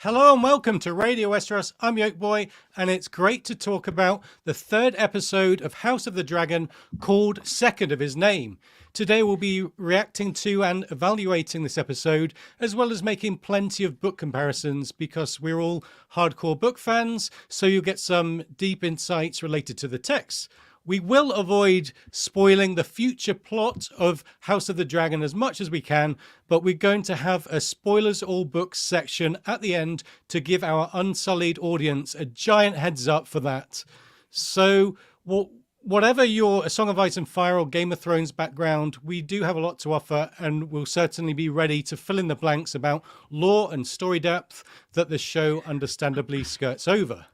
Hello and welcome to Radio Westeros. I'm Yolkboy, and it's great to talk about the third episode of House of the Dragon called Second of His Name. Today we'll be reacting to and evaluating this episode, as well as making plenty of book comparisons because we're all hardcore book fans, so you'll get some deep insights related to the text. We will avoid spoiling the future plot of House of the Dragon as much as we can, but we're going to have a spoilers all books section at the end to give our unsullied audience a giant heads up for that. So whatever your A Song of Ice and Fire or Game of Thrones background, we do have a lot to offer, and we'll certainly be ready to fill in the blanks about lore and story depth that the show understandably skirts over.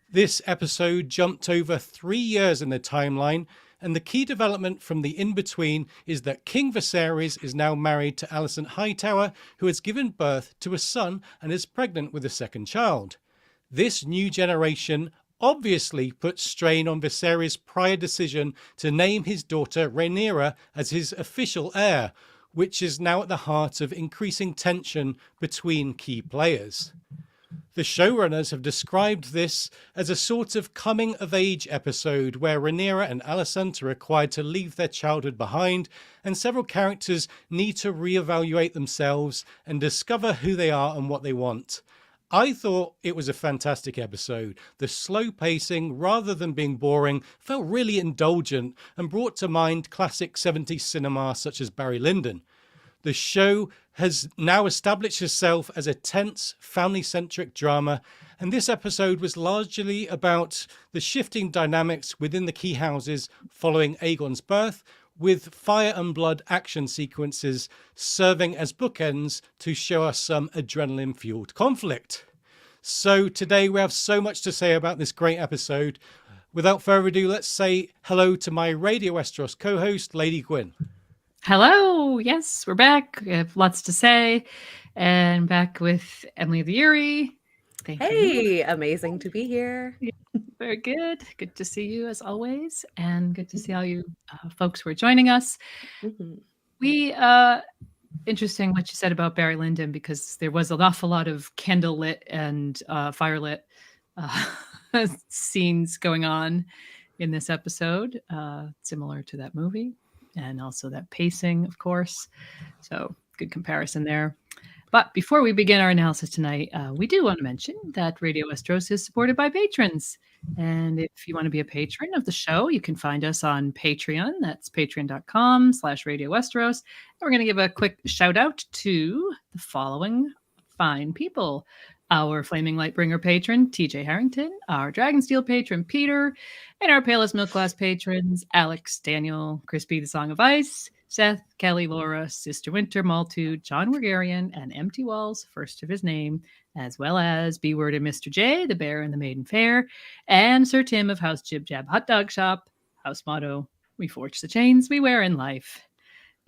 This episode jumped over 3 years in the timeline, and the key development from the in-between is that King Viserys is now married to Alicent Hightower, who has given birth to a son and is pregnant with a second child. This new generation obviously puts strain on Viserys' prior decision to name his daughter Rhaenyra as his official heir, which is now at the heart of increasing tension between key players. The showrunners have described this as a sort of coming-of-age episode where Rhaenyra and Alicent are required to leave their childhood behind, and several characters need to reevaluate themselves and discover who they are and what they want. I thought it was a fantastic episode. The slow pacing, rather than being boring, felt really indulgent and brought to mind classic 70s cinema such as Barry Lyndon. The show has now established itself as a tense, family-centric drama, and this episode was largely about the shifting dynamics within the key houses following Aegon's birth, with fire and blood action sequences serving as bookends to show us some adrenaline-fueled conflict. So today we have so much to say about this great episode. Without further ado, let's say hello to my Radio Westeros co-host, Lady Gwyn. Hello. Yes, we're back. We have lots to say, and back with Emily the Eyrie. Thank you. Amazing to be here. Very good. Good to see you as always, and good to see all you folks who are joining us. We interesting what you said about Barry Lyndon, because there was an awful lot of candlelit and firelit scenes going on in this episode, similar to that movie. And also that pacing, of course. So good comparison there. But before we begin our analysis tonight, we do want to mention that Radio Westeros is supported by patrons. And if you want to be a patron of the show, you can find us on Patreon. That's patreon.com/Radio Westeros. And we're going to give a quick shout out to the following fine people. Our Flaming Lightbringer patron, TJ Harrington, our Dragonsteel patron, Peter, and our Palest Milk Glass patrons, Alex, Daniel, Crispy the Song of Ice, Seth, Kelly, Laura, Sister Winter, Maltude, John Wergarian, and Empty Walls, first of his name, as well as B-Word and Mr. J, the Bear and the Maiden Fair, and Sir Tim of House Jib Jab Hot Dog Shop, house motto, we forge the chains we wear in life.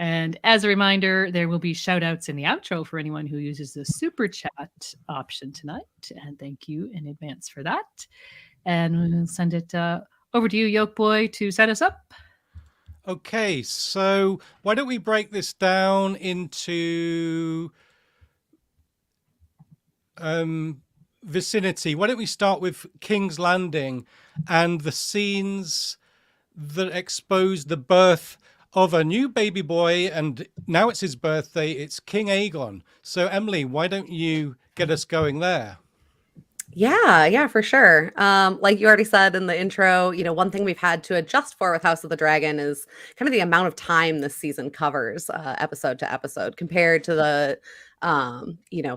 And as a reminder, there will be shout outs in the outro for anyone who uses the super chat option tonight. And thank you in advance for that. And we'll send it over to you, Yolkboy, to set us up. Okay, so why don't we break this down into vicinity? Why don't we start with King's Landing and the scenes that expose the birth of a new baby boy, and now it's his birthday. It's King Aegon. So Emily, why don't you get us going there? Yeah, for sure. Like you already said in the intro, one thing we've had to adjust for with House of the Dragon is kind of the amount of time this season covers, episode to episode, compared to the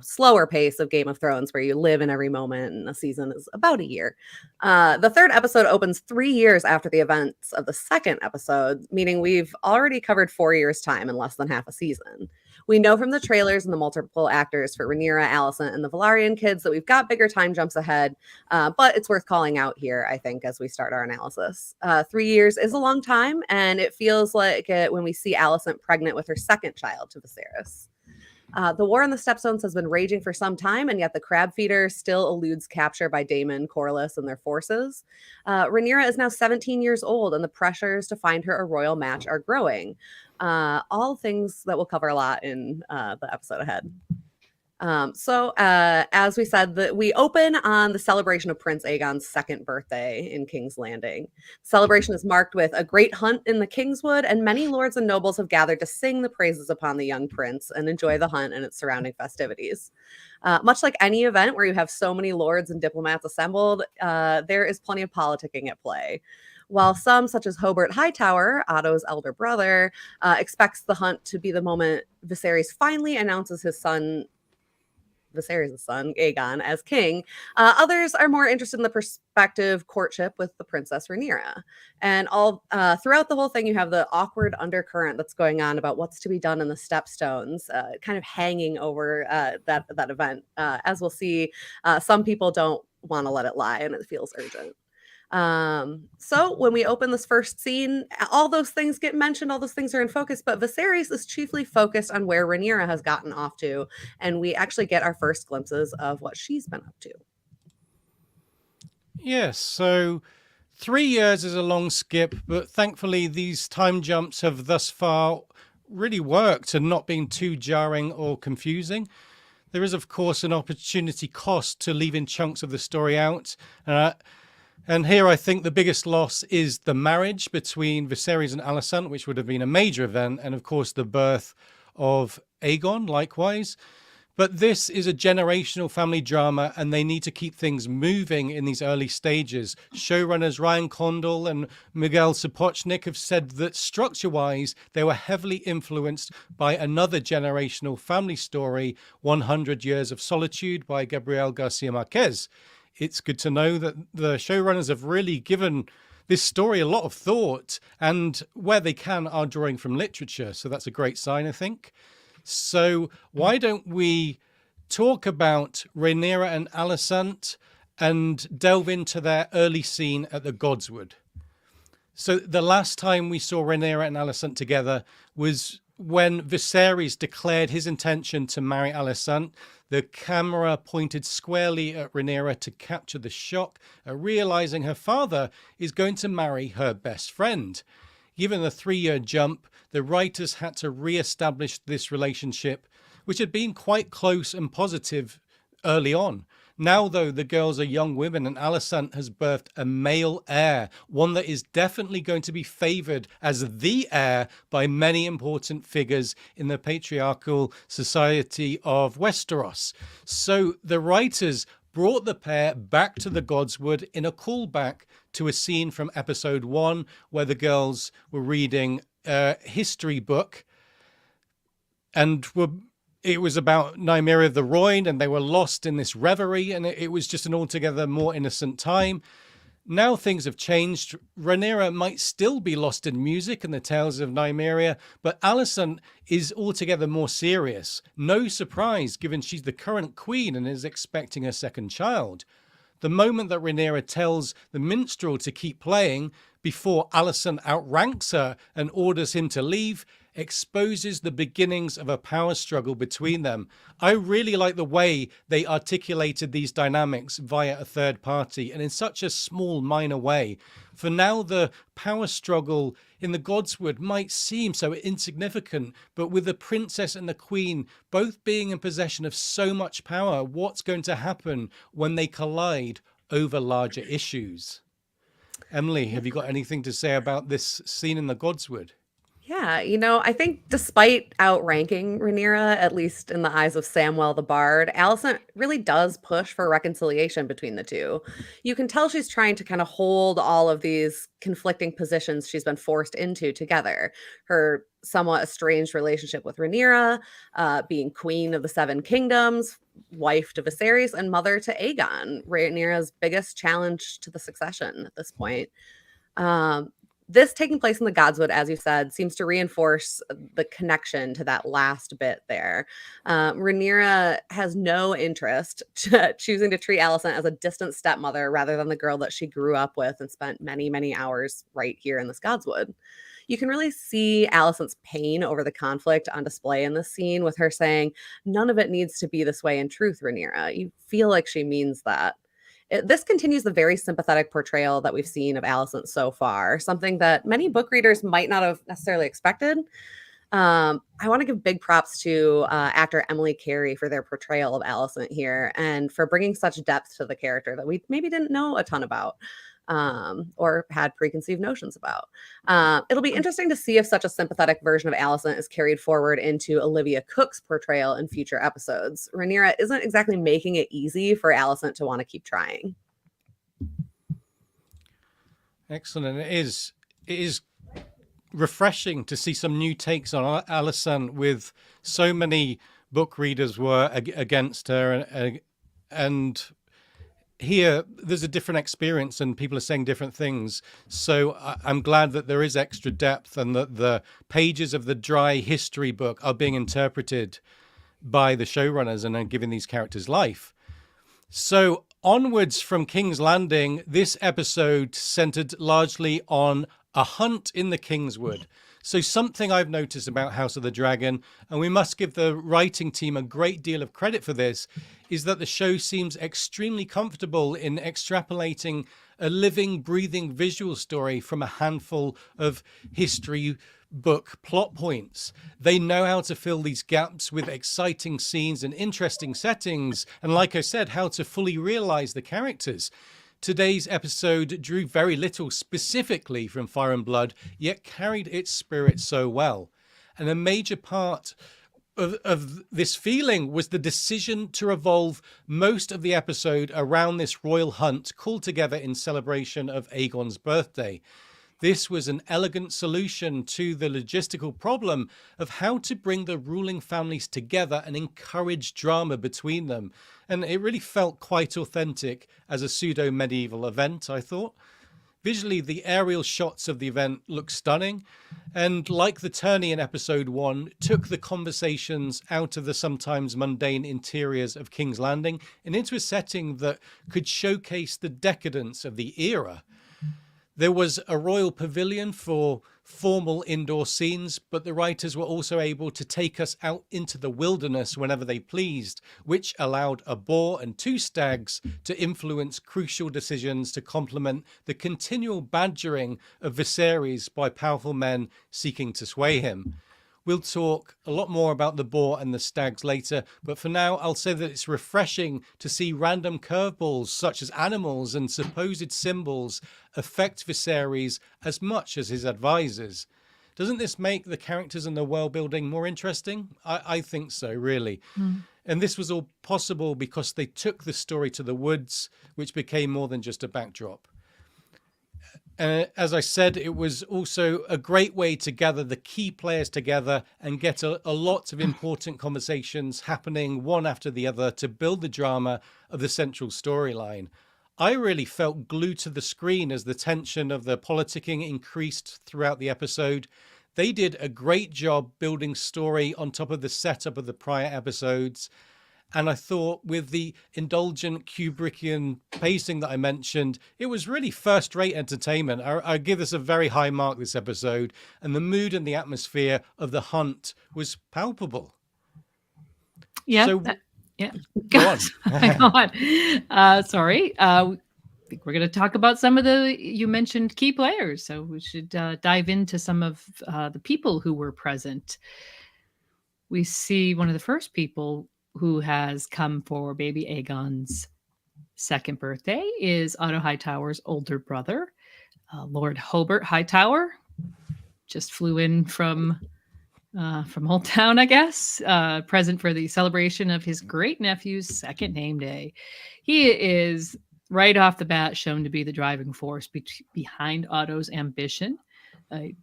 slower pace of Game of Thrones, where you live in every moment and a season is about a year. The third episode opens 3 years after the events of the second episode, meaning we've already covered 4 years' time in less than half a season. We know from the trailers and the multiple actors for Rhaenyra, Alicent, and the Velaryon kids that we've got bigger time jumps ahead, but it's worth calling out here, I think, as we start our analysis. 3 years is a long time, and it feels like it when we see Alicent pregnant with her second child to Viserys. The war in the Stepstones has been raging for some time, and yet the crab feeder still eludes capture by Daemon, Corlys, and their forces. Rhaenyra is now 17 years old, and the pressures to find her a royal match are growing. All things that we'll cover a lot in the episode ahead. As we said, we open on the celebration of Prince Aegon's second birthday in King's Landing. Celebration is marked with a great hunt in the Kingswood, and many lords and nobles have gathered to sing the praises upon the young prince and enjoy the hunt and its surrounding festivities. Much like any event where you have so many lords and diplomats assembled, there is plenty of politicking at play. While some, such as Hobart Hightower, Otto's elder brother, expects the hunt to be the moment Viserys finally announces his son, Viserys' son, Aegon, as king. Others are more interested in the prospective courtship with the Princess Rhaenyra. And all throughout the whole thing, you have the awkward undercurrent that's going on about what's to be done in the Stepstones, kind of hanging over that event. As we'll see, some people don't want to let it lie, and it feels urgent. So when we open this first scene, all those things get mentioned, all those things are in focus, but Viserys is chiefly focused on where Rhaenyra has gotten off to, and we actually get our first glimpses of what she's been up to. Yes, so 3 years is a long skip, but thankfully these time jumps have thus far really worked and not been too jarring or confusing. There is, of course, an opportunity cost to leaving chunks of the story out. And here I think the biggest loss is the marriage between Viserys and Alicent, which would have been a major event, and of course the birth of Aegon likewise. But this is a generational family drama, and they need to keep things moving in these early stages. Showrunners Ryan Condal and Miguel Sapochnik have said that structure-wise, they were heavily influenced by another generational family story, 100 Years of Solitude by Gabriel Garcia Marquez. It's good to know that the showrunners have really given this story a lot of thought, and where they can are drawing from literature. So that's a great sign, I think. So why don't we talk about Rhaenyra and Alicent and delve into their early scene at the Godswood. So the last time we saw Rhaenyra and Alicent together was when Viserys declared his intention to marry Alicent. The camera pointed squarely at Rhaenyra to capture the shock at realizing her father is going to marry her best friend. Given the 3-year jump, the writers had to re-establish this relationship, which had been quite close and positive early on. Now, though, the girls are young women and Alicent has birthed a male heir, one that is definitely going to be favored as the heir by many important figures in the patriarchal society of Westeros. So the writers brought the pair back to the Godswood in a callback to a scene from episode 1 where the girls were reading a history book and it was about Nymeria of the Rhoyne, and they were lost in this reverie, and it was just an altogether more innocent time. Now things have changed. Rhaenyra might still be lost in music and the tales of Nymeria, but Alicent is altogether more serious. No surprise, given she's the current queen and is expecting her second child. The moment that Rhaenyra tells the minstrel to keep playing before Alicent outranks her and orders him to leave exposes the beginnings of a power struggle between them. I really like the way they articulated these dynamics via a third party, and in such a small, minor way. For now, the power struggle in the Godswood might seem so insignificant, but with the princess and the queen both being in possession of so much power, what's going to happen when they collide over larger issues? Emily, have you got anything to say about this scene in the Godswood? Yeah, I think despite outranking Rhaenyra, at least in the eyes of Samwell the Bard, Alicent really does push for reconciliation between the two. You can tell she's trying to kind of hold all of these conflicting positions she's been forced into together. Her somewhat estranged relationship with Rhaenyra, being queen of the Seven Kingdoms, wife to Viserys, and mother to Aegon, Rhaenyra's biggest challenge to the succession at this point. This taking place in the Godswood, as you said, seems to reinforce the connection to that last bit there. Rhaenyra has no interest choosing to treat Alicent as a distant stepmother rather than the girl that she grew up with and spent many, many hours right here in this Godswood. You can really see Alicent's pain over the conflict on display in this scene, with her saying, "None of it needs to be this way in truth, Rhaenyra." You feel like she means that. This continues the very sympathetic portrayal that we've seen of Alicent so far, something that many book readers might not have necessarily expected. I want to give big props to actor Emily Carey for their portrayal of Alicent here and for bringing such depth to the character that we maybe didn't know a ton about or had preconceived notions about. It'll be interesting to see if such a sympathetic version of Alicent is carried forward into Olivia Cook's portrayal in future episodes. Rhaenyra isn't exactly making it easy for Alicent to want to keep trying. Excellent. It is refreshing to see some new takes on Alicent, with so many book readers were against her, and here there's a different experience and people are saying different things. So I'm glad that there is extra depth and that the pages of the dry history book are being interpreted by the showrunners and are giving these characters life. So onwards from King's Landing, this episode centered largely on a hunt in the Kingswood. So something I've noticed about House of the Dragon, and we must give the writing team a great deal of credit for this, is that the show seems extremely comfortable in extrapolating a living, breathing visual story from a handful of history book plot points. They know how to fill these gaps with exciting scenes and interesting settings, and like I said, how to fully realize the characters. Today's episode drew very little specifically from Fire and Blood, yet carried its spirit so well. And a major part of this feeling was the decision to revolve most of the episode around this royal hunt called together in celebration of Aegon's birthday. This was an elegant solution to the logistical problem of how to bring the ruling families together and encourage drama between them. And it really felt quite authentic as a pseudo-medieval event, I thought. Visually, the aerial shots of the event look stunning, and like the tourney in episode 1, took the conversations out of the sometimes mundane interiors of King's Landing and into a setting that could showcase the decadence of the era. There was a royal pavilion for formal indoor scenes, but the writers were also able to take us out into the wilderness whenever they pleased, which allowed a boar and 2 stags to influence crucial decisions to complement the continual badgering of Viserys by powerful men seeking to sway him. We'll talk a lot more about the boar and the stags later, but for now I'll say that it's refreshing to see random curveballs such as animals and supposed symbols affect Viserys as much as his advisors. Doesn't this make the characters and the world building more interesting? I think so, really. And this was all possible because they took the story to the woods, which became more than just a backdrop. As I said, it was also a great way to gather the key players together and get a lot of important conversations happening one after the other to build the drama of the central storyline. I really felt glued to the screen as the tension of the politicking increased throughout the episode. They did a great job building story on top of the setup of the prior episodes. And I thought with the indulgent Kubrickian pacing that I mentioned, it was really first-rate entertainment. I give this a very high mark this episode, and the mood and the atmosphere of the hunt was palpable. Yeah. So, yeah. Go on. Go on. Sorry. I think we're going to talk about some of you mentioned key players. So we should dive into some of the people who were present. We see one of the first people who has come for baby Aegon's 2nd birthday is Otto Hightower's older brother, Lord Hobart Hightower. Just flew in from Old Town, I guess, present for the celebration of his great nephew's 2nd name day. He is right off the bat shown to be the driving force behind Otto's ambition.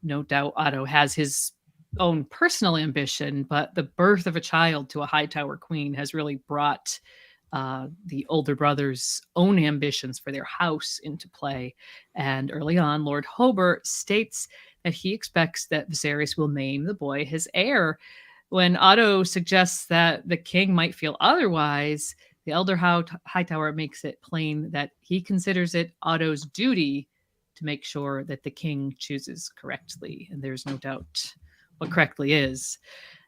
No doubt Otto has his own personal ambition, but the birth of a child to a Hightower queen has really brought the older brother's own ambitions for their house into play. And early on, Lord Hobart states that he expects that Viserys will name the boy his heir. When Otto suggests that the king might feel otherwise, the elder Hightower makes it plain that he considers it Otto's duty to make sure that the king chooses correctly. And there's no doubt what correctly is.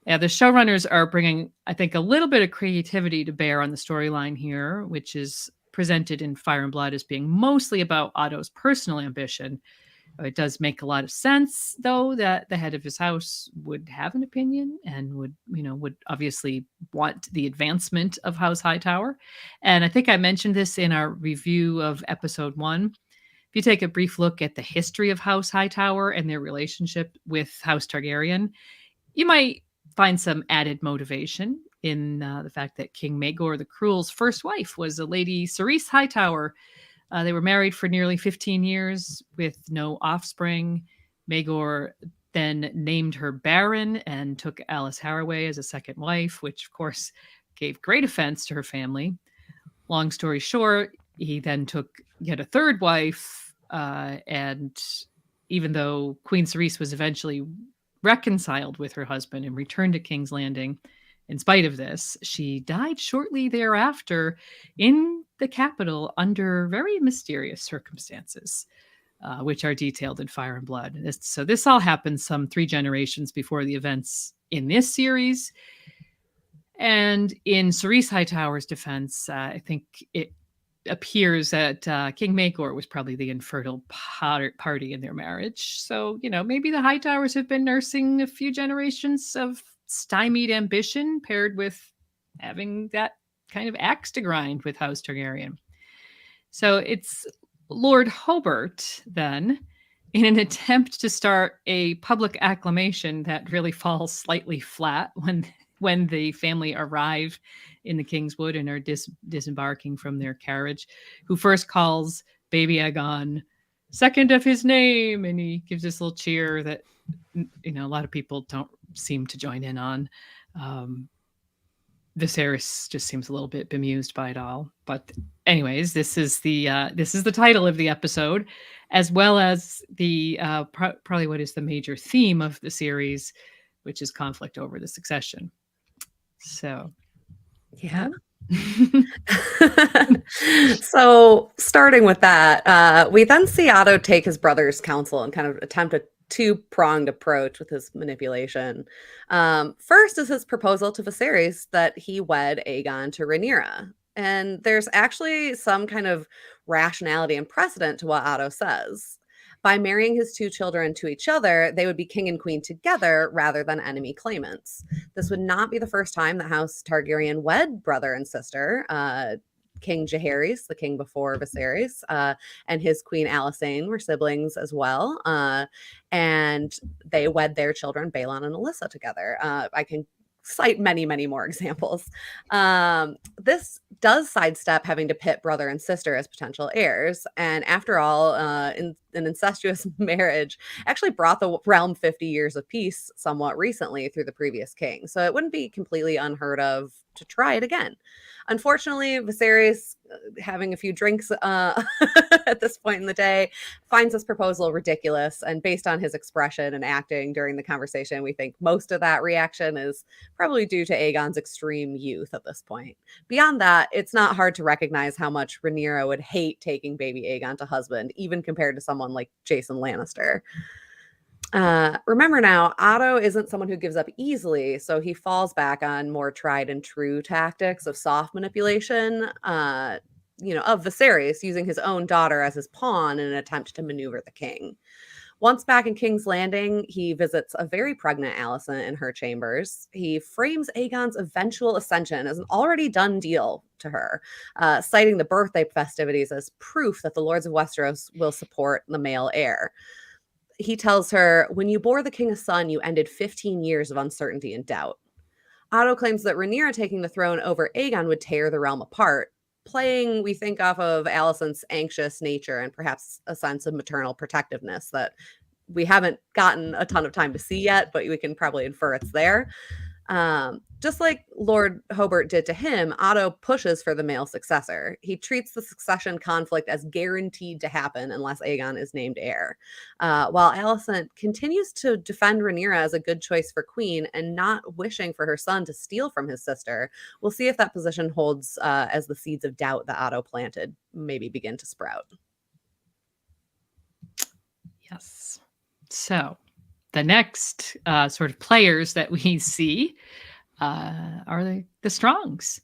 Yeah, the showrunners are bringing, I think, a little bit of creativity to bear on the storyline here, which is presented in Fire and Blood as being mostly about Otto's personal ambition. It does make a lot of sense, though, that the head of his house would have an opinion and would obviously want the advancement of House Hightower. And I think I mentioned this in our review of episode 1. If you take a brief look at the history of House Hightower and their relationship with House Targaryen, you might find some added motivation in the fact that King Maegor the Cruel's first wife was a Lady Cerys Hightower. They were married for nearly 15 years with no offspring. Maegor then named her Baron and took Alice Haraway as a second wife, which of course gave great offense to her family. Long story short, he then took yet a third wife, and even though Queen Cerys was eventually reconciled with her husband and returned to King's Landing, in spite of this, she died shortly thereafter in the capital under very mysterious circumstances, which are detailed in Fire and Blood. So this all happened some 3 generations before the events in this series. And in Cerys Hightower's defense, I think it appears that King Maegor was probably the infertile party in their marriage. So, maybe the Hightowers have been nursing a few generations of stymied ambition paired with having that kind of axe to grind with House Targaryen. So it's Lord Hobart, then, in an attempt to start a public acclamation that really falls slightly flat when the family arrive in the Kingswood and are disembarking from their carriage, who first calls baby Aegon second of his name, and he gives this little cheer that a lot of people don't seem to join in on. Viserys just seems a little bit bemused by it all. But anyways, this is the title of the episode, as well as the probably what is the major theme of the series, which is conflict over the succession. So, yeah. So starting with that, we then see Otto take his brother's counsel and kind of attempt a 2-pronged approach with his manipulation. First is his proposal to Viserys that he wed Aegon to Rhaenyra. And there's actually some kind of rationality and precedent to what Otto says. By marrying his 2 children to each other, they would be king and queen together rather than enemy claimants. This would not be the first time that House Targaryen wed brother and sister. King Jaehaerys, the king before Viserys, and his queen Alysanne were siblings as well. And they wed their children, Balon and Alyssa, together. I can cite many, many more examples. This does sidestep having to pit brother and sister as potential heirs. And after all, an incestuous marriage actually brought the realm 50 years of peace somewhat recently through the previous king. So it wouldn't be completely unheard of to try it again. Unfortunately, Viserys, having a few drinks at this point in the day, finds this proposal ridiculous. And based on his expression and acting during the conversation, we think most of that reaction is probably due to Aegon's extreme youth at this point. Beyond that, it's not hard to recognize how much Rhaenyra would hate taking baby Aegon to husband, even compared to someone like Jason Lannister. Remember now, Otto isn't someone who gives up easily, so he falls back on more tried and true tactics of soft manipulation, of Viserys, using his own daughter as his pawn in an attempt to maneuver the king. Once back in King's Landing, he visits a very pregnant Alicent in her chambers. He frames Aegon's eventual ascension as an already done deal to her, citing the birthday festivities as proof that the Lords of Westeros will support the male heir. He tells her, when you bore the king a son, you ended 15 years of uncertainty and doubt. Otto claims that Rhaenyra taking the throne over Aegon would tear the realm apart, playing, we think, off of Alicent's anxious nature and perhaps a sense of maternal protectiveness that we haven't gotten a ton of time to see yet, but we can probably infer it's there. Just like Lord Hobart did to him, Otto pushes for the male successor. He treats the succession conflict as guaranteed to happen unless Aegon is named heir. While Alicent continues to defend Rhaenyra as a good choice for queen and not wishing for her son to steal from his sister, we'll see if that position holds as the seeds of doubt that Otto planted maybe begin to sprout. Yes. So the next sort of players that we see are the Strongs.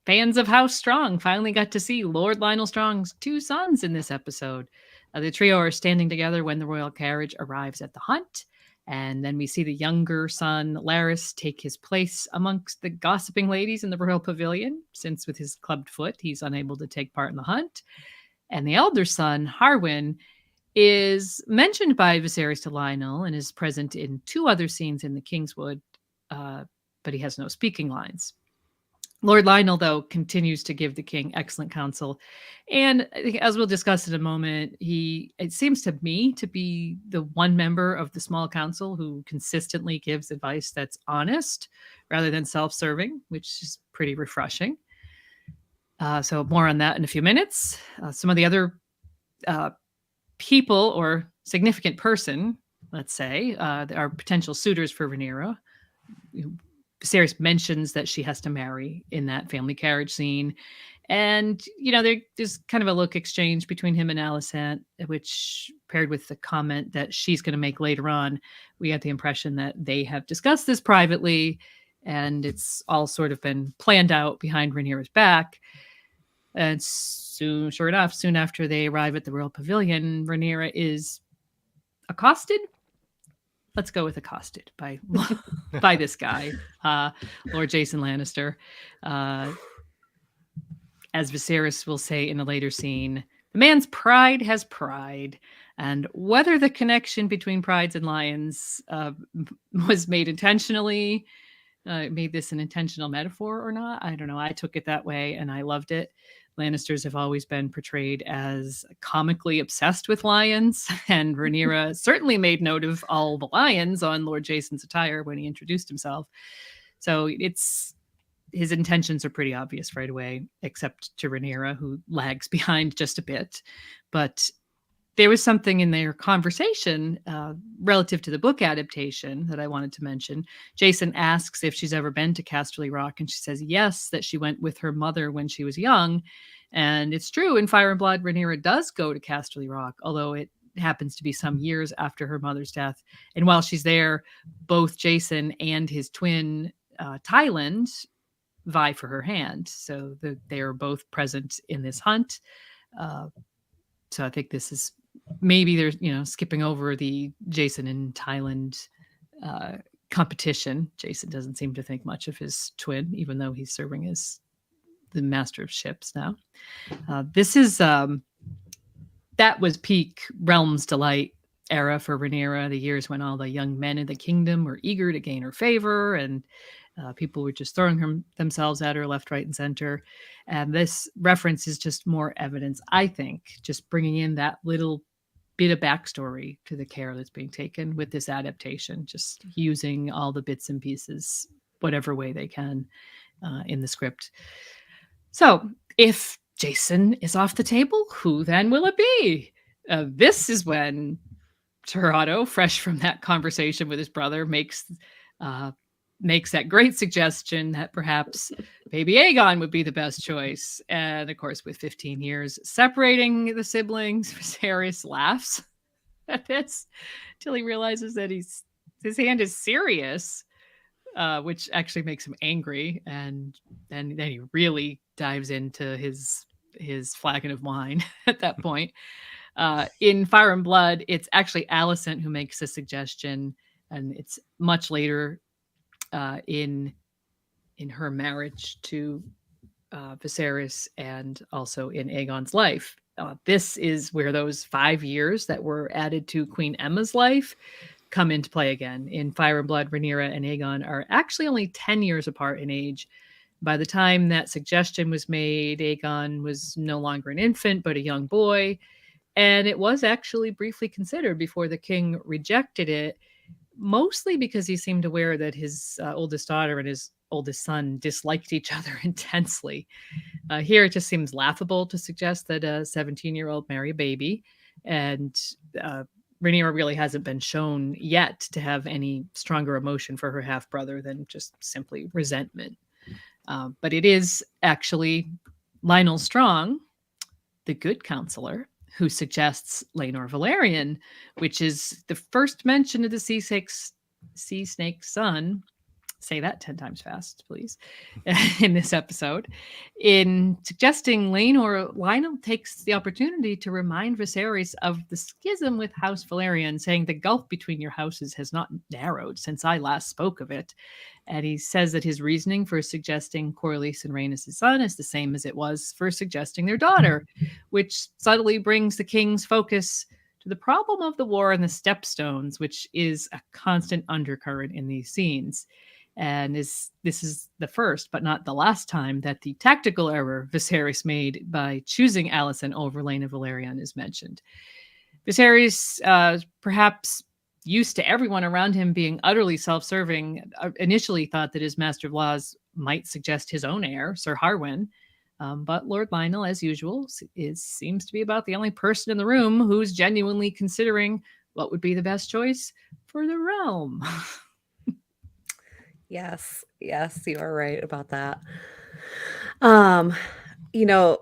Fans of House Strong finally got to see Lord Lionel Strong's 2 sons in this episode. The trio are standing together when the royal carriage arrives at the hunt. And then we see the younger son, Larys, take his place amongst the gossiping ladies in the royal pavilion, since with his clubbed foot, he's unable to take part in the hunt. And the elder son, Harwin, is mentioned by Viserys to Lionel and is present in 2 other scenes in the Kingswood, but he has no speaking lines. Lord Lionel, though, continues to give the king excellent counsel. And as we'll discuss in a moment, it seems to me to be the one member of the small council who consistently gives advice that's honest rather than self-serving, which is pretty refreshing. So more on that in a few minutes. Some of the other people or significant person, let's say, are potential suitors for Rhaenyra. Viserys mentions that she has to marry in that family carriage scene. And, there's kind of a look exchange between him and Alicent, which paired with the comment that she's going to make later on, we get the impression that they have discussed this privately and it's all sort of been planned out behind Rhaenyra's back. And sure enough, soon after they arrive at the royal pavilion, Rhaenyra is accosted. Let's go with accosted by this guy, Lord Jason Lannister. As Viserys will say in a later scene, the man's pride has pride. And whether the connection between prides and lions was made intentionally, made this an intentional metaphor or not, I don't know. I took it that way and I loved it. Lannisters have always been portrayed as comically obsessed with lions, and Rhaenyra certainly made note of all the lions on Lord Jason's attire when he introduced himself. So his intentions are pretty obvious right away, except to Rhaenyra, who lags behind just a bit. But there was something in their conversation relative to the book adaptation that I wanted to mention. Jason asks if she's ever been to Casterly Rock, and she says yes, that she went with her mother when she was young. And it's true, in Fire and Blood, Rhaenyra does go to Casterly Rock, although it happens to be some years after her mother's death. And while she's there, both Jason and his twin, Tyland, vie for her hand. So they are both present in this hunt. So I think this is maybe there's, skipping over the Jason and Tyland competition. Jason doesn't seem to think much of his twin, even though he's serving as the master of ships now. This is, that was peak Realm's Delight era for Rhaenyra, the years when all the young men in the kingdom were eager to gain her favor, and people were just throwing themselves at her left, right, and center. And this reference is just more evidence, I think, just bringing in that little bit of backstory to the care that's being taken with this adaptation, just using all the bits and pieces, whatever way they can in the script. So if Jason is off the table, who then will it be? This is when Sir Otto, fresh from that conversation with his brother, makes that great suggestion that perhaps baby Aegon would be the best choice. And of course, with 15 years separating the siblings, Viserys laughs at this till he realizes that his hand is serious, which actually makes him angry. And then he really dives into his flagon of wine at that point. In Fire and Blood, it's actually Alicent who makes the suggestion, and it's much later in her marriage to Viserys and also in Aegon's life. This is where those 5 years that were added to Queen Emma's life come into play again. In Fire and Blood, Rhaenyra and Aegon are actually only 10 years apart in age. By the time that suggestion was made, Aegon was no longer an infant, but a young boy. And it was actually briefly considered before the king rejected it, mostly because he seemed aware that his oldest daughter and his oldest son disliked each other intensely. Here, it just seems laughable to suggest that a 17-year-old marry a baby. And Rhaenyra really hasn't been shown yet to have any stronger emotion for her half-brother than just simply resentment. But it is actually Lionel Strong, the good counselor, who suggests Laenor Velaryon, which is the first mention of the sea snake's son say that 10 times fast, please, in this episode. In suggesting Lionel takes the opportunity to remind Viserys of the schism with House Valerian, saying the gulf between your houses has not narrowed since I last spoke of it. And he says that his reasoning for suggesting Corlys and Rhaenys' son is the same as it was for suggesting their daughter, which subtly brings the king's focus to the problem of the war and the Stepstones, which is a constant undercurrent in these scenes. And this is the first, but not the last time that the tactical error Viserys made by choosing Alicent over Laena Valerian is mentioned. Viserys, perhaps used to everyone around him being utterly self-serving, initially thought that his Master of Laws might suggest his own heir, Sir Harwin. But Lord Lionel, as usual, seems to be about the only person in the room who's genuinely considering what would be the best choice for the realm. Yes, you are right about that. You know,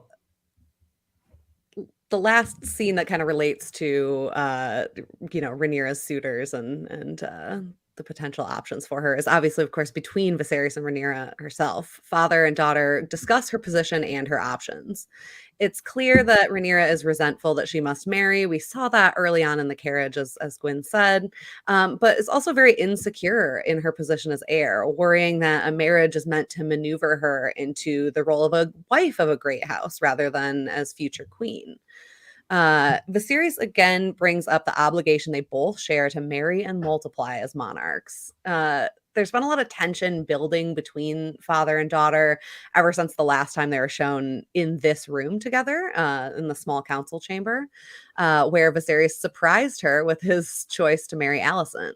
the last scene that kind of relates to Rhaenyra's suitors and the potential options for her is obviously, of course, between Viserys and Rhaenyra herself. Father and daughter discuss her position and her options. It's clear that Rhaenyra is resentful that she must marry. We saw that early on in the carriage, as Gwyn said, but is also very insecure in her position as heir, worrying that a marriage is meant to maneuver her into the role of a wife of a great house rather than as future queen. Viserys again brings up the obligation they both share to marry and multiply as monarchs. There's been a lot of tension building between father and daughter ever since the last time they were shown in this room together, in the small council chamber, where Viserys surprised her with his choice to marry Alicent.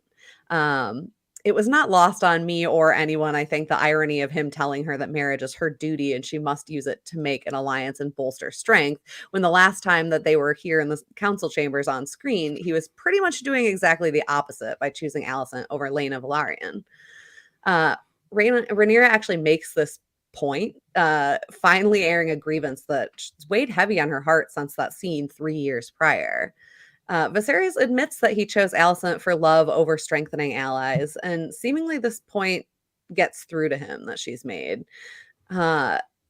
It was not lost on me or anyone, I think, the irony of him telling her that marriage is her duty and she must use it to make an alliance and bolster strength, when the last time that they were here in the council chambers on screen, he was pretty much doing exactly the opposite by choosing Alicent over Laena Valerian. Rhaenyra actually makes this point, finally airing a grievance that's weighed heavy on her heart since that scene 3 years prior. Viserys admits that he chose Alicent for love over strengthening allies, and seemingly this point gets through to him that she's made.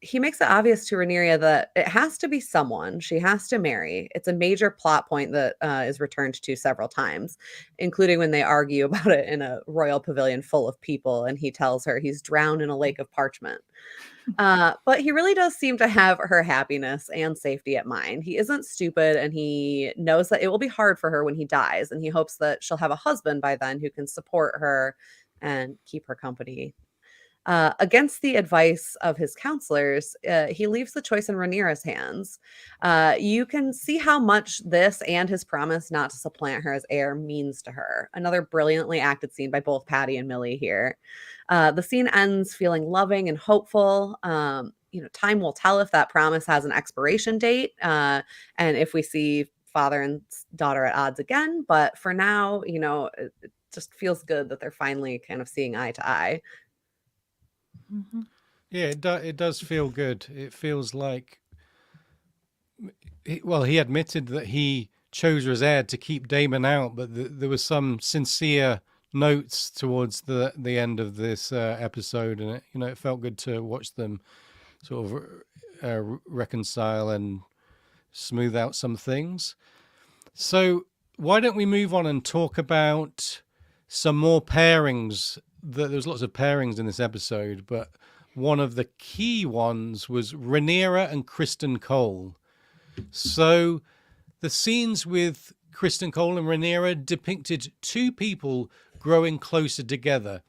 He makes it obvious to Rhaenyra that it has to be someone she has to marry. It's a major plot point that is returned to several times, including when they argue about it in a royal pavilion full of people, and he tells her he's drowned in a lake of parchment. But he really does seem to have her happiness and safety at mind. He isn't stupid, and he knows that it will be hard for her when he dies, and he hopes that she'll have a husband by then who can support her and keep her company. Against the advice of his counselors, he leaves the choice in Rhaenyra's hands. You can see how much this and his promise not to supplant her as heir means to her. Another brilliantly acted scene by both Patty and Millie here. The scene ends feeling loving and hopeful. Time will tell if that promise has an expiration date, and if we see father and daughter at odds again. But for now, it just feels good that they're finally kind of seeing eye to eye. Mm-hmm. Yeah, it does feel good. It feels like, he admitted that he chose her as heir to keep Daemon out, but there was some sincere notes towards the end of this episode, and it felt good to watch them sort of reconcile and smooth out some things. So why don't we move on and talk about some more pairings? There's lots of pairings in this episode, but one of the key ones was Rhaenyra and Criston Cole. So the scenes with Criston Cole and Rhaenyra depicted two people growing closer together.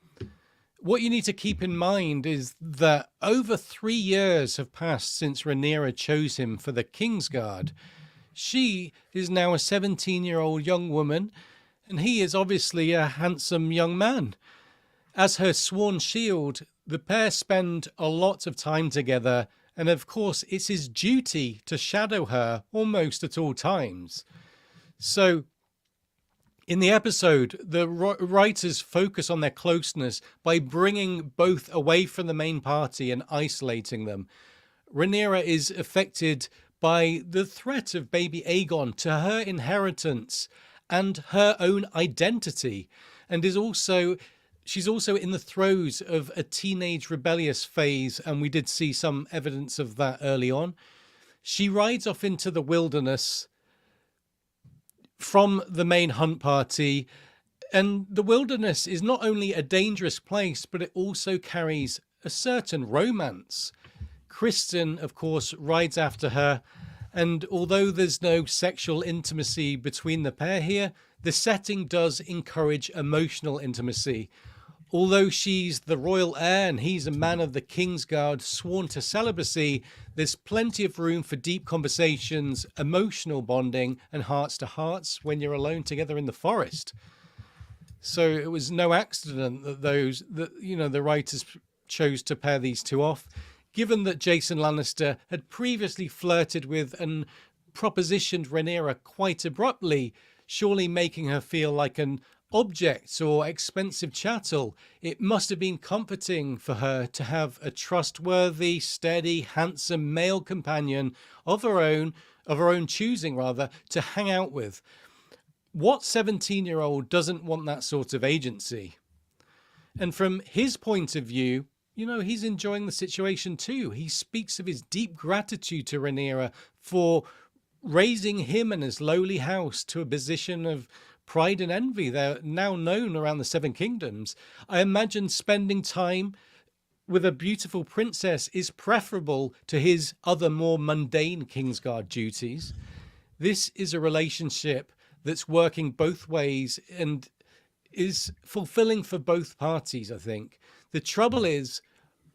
What you need to keep in mind is that over 3 years have passed since Rhaenyra chose him for the Kingsguard. She is now a 17-year-old young woman, and he is obviously a handsome young man. As her sworn shield, the pair spend a lot of time together, and of course it's his duty to shadow her almost at all times. So in the episode, the writers focus on their closeness by bringing both away from the main party and isolating them. Rhaenyra is affected by the threat of baby Aegon to her inheritance and her own identity, and is also she's also in the throes of a teenage rebellious phase, and we did see some evidence of that early on. She rides off into the wilderness from the main hunt party, and the wilderness is not only a dangerous place, but it also carries a certain romance. Criston, of course, rides after her, and although there's no sexual intimacy between the pair here, the setting does encourage emotional intimacy. Although she's the royal heir and he's a man of the Kingsguard sworn to celibacy, there's plenty of room for deep conversations, emotional bonding, and hearts to hearts when you're alone together in the forest. So it was no accident that the writers chose to pair these two off, given that Jason Lannister had previously flirted with and propositioned Rhaenyra quite abruptly, surely making her feel like an object or expensive chattel. It must have been comforting for her to have a trustworthy, steady, handsome male companion of her own choosing, rather, to hang out with. What 17-year-old doesn't want that sort of agency? And from his point of view, he's enjoying the situation too. He speaks of his deep gratitude to Rhaenyra for raising him and his lowly house to a position of pride and envy. They're now known around the Seven Kingdoms. I imagine spending time with a beautiful princess is preferable to his other more mundane Kingsguard duties. This is a relationship that's working both ways and is fulfilling for both parties, I think. The trouble is,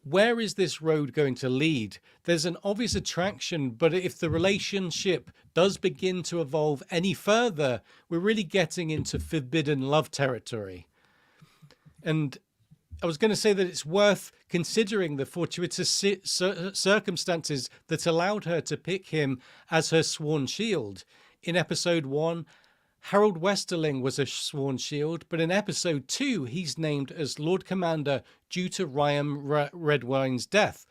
where is this road going to lead? There's an obvious attraction, but if the relationship does begin to evolve any further, we're really getting into forbidden love territory. And I was going to say that it's worth considering the fortuitous circumstances that allowed her to pick him as her sworn shield. In episode 1, Harold Westerling was a sworn shield, but in episode 2, he's named as Lord Commander due to Ryan Redwine's death.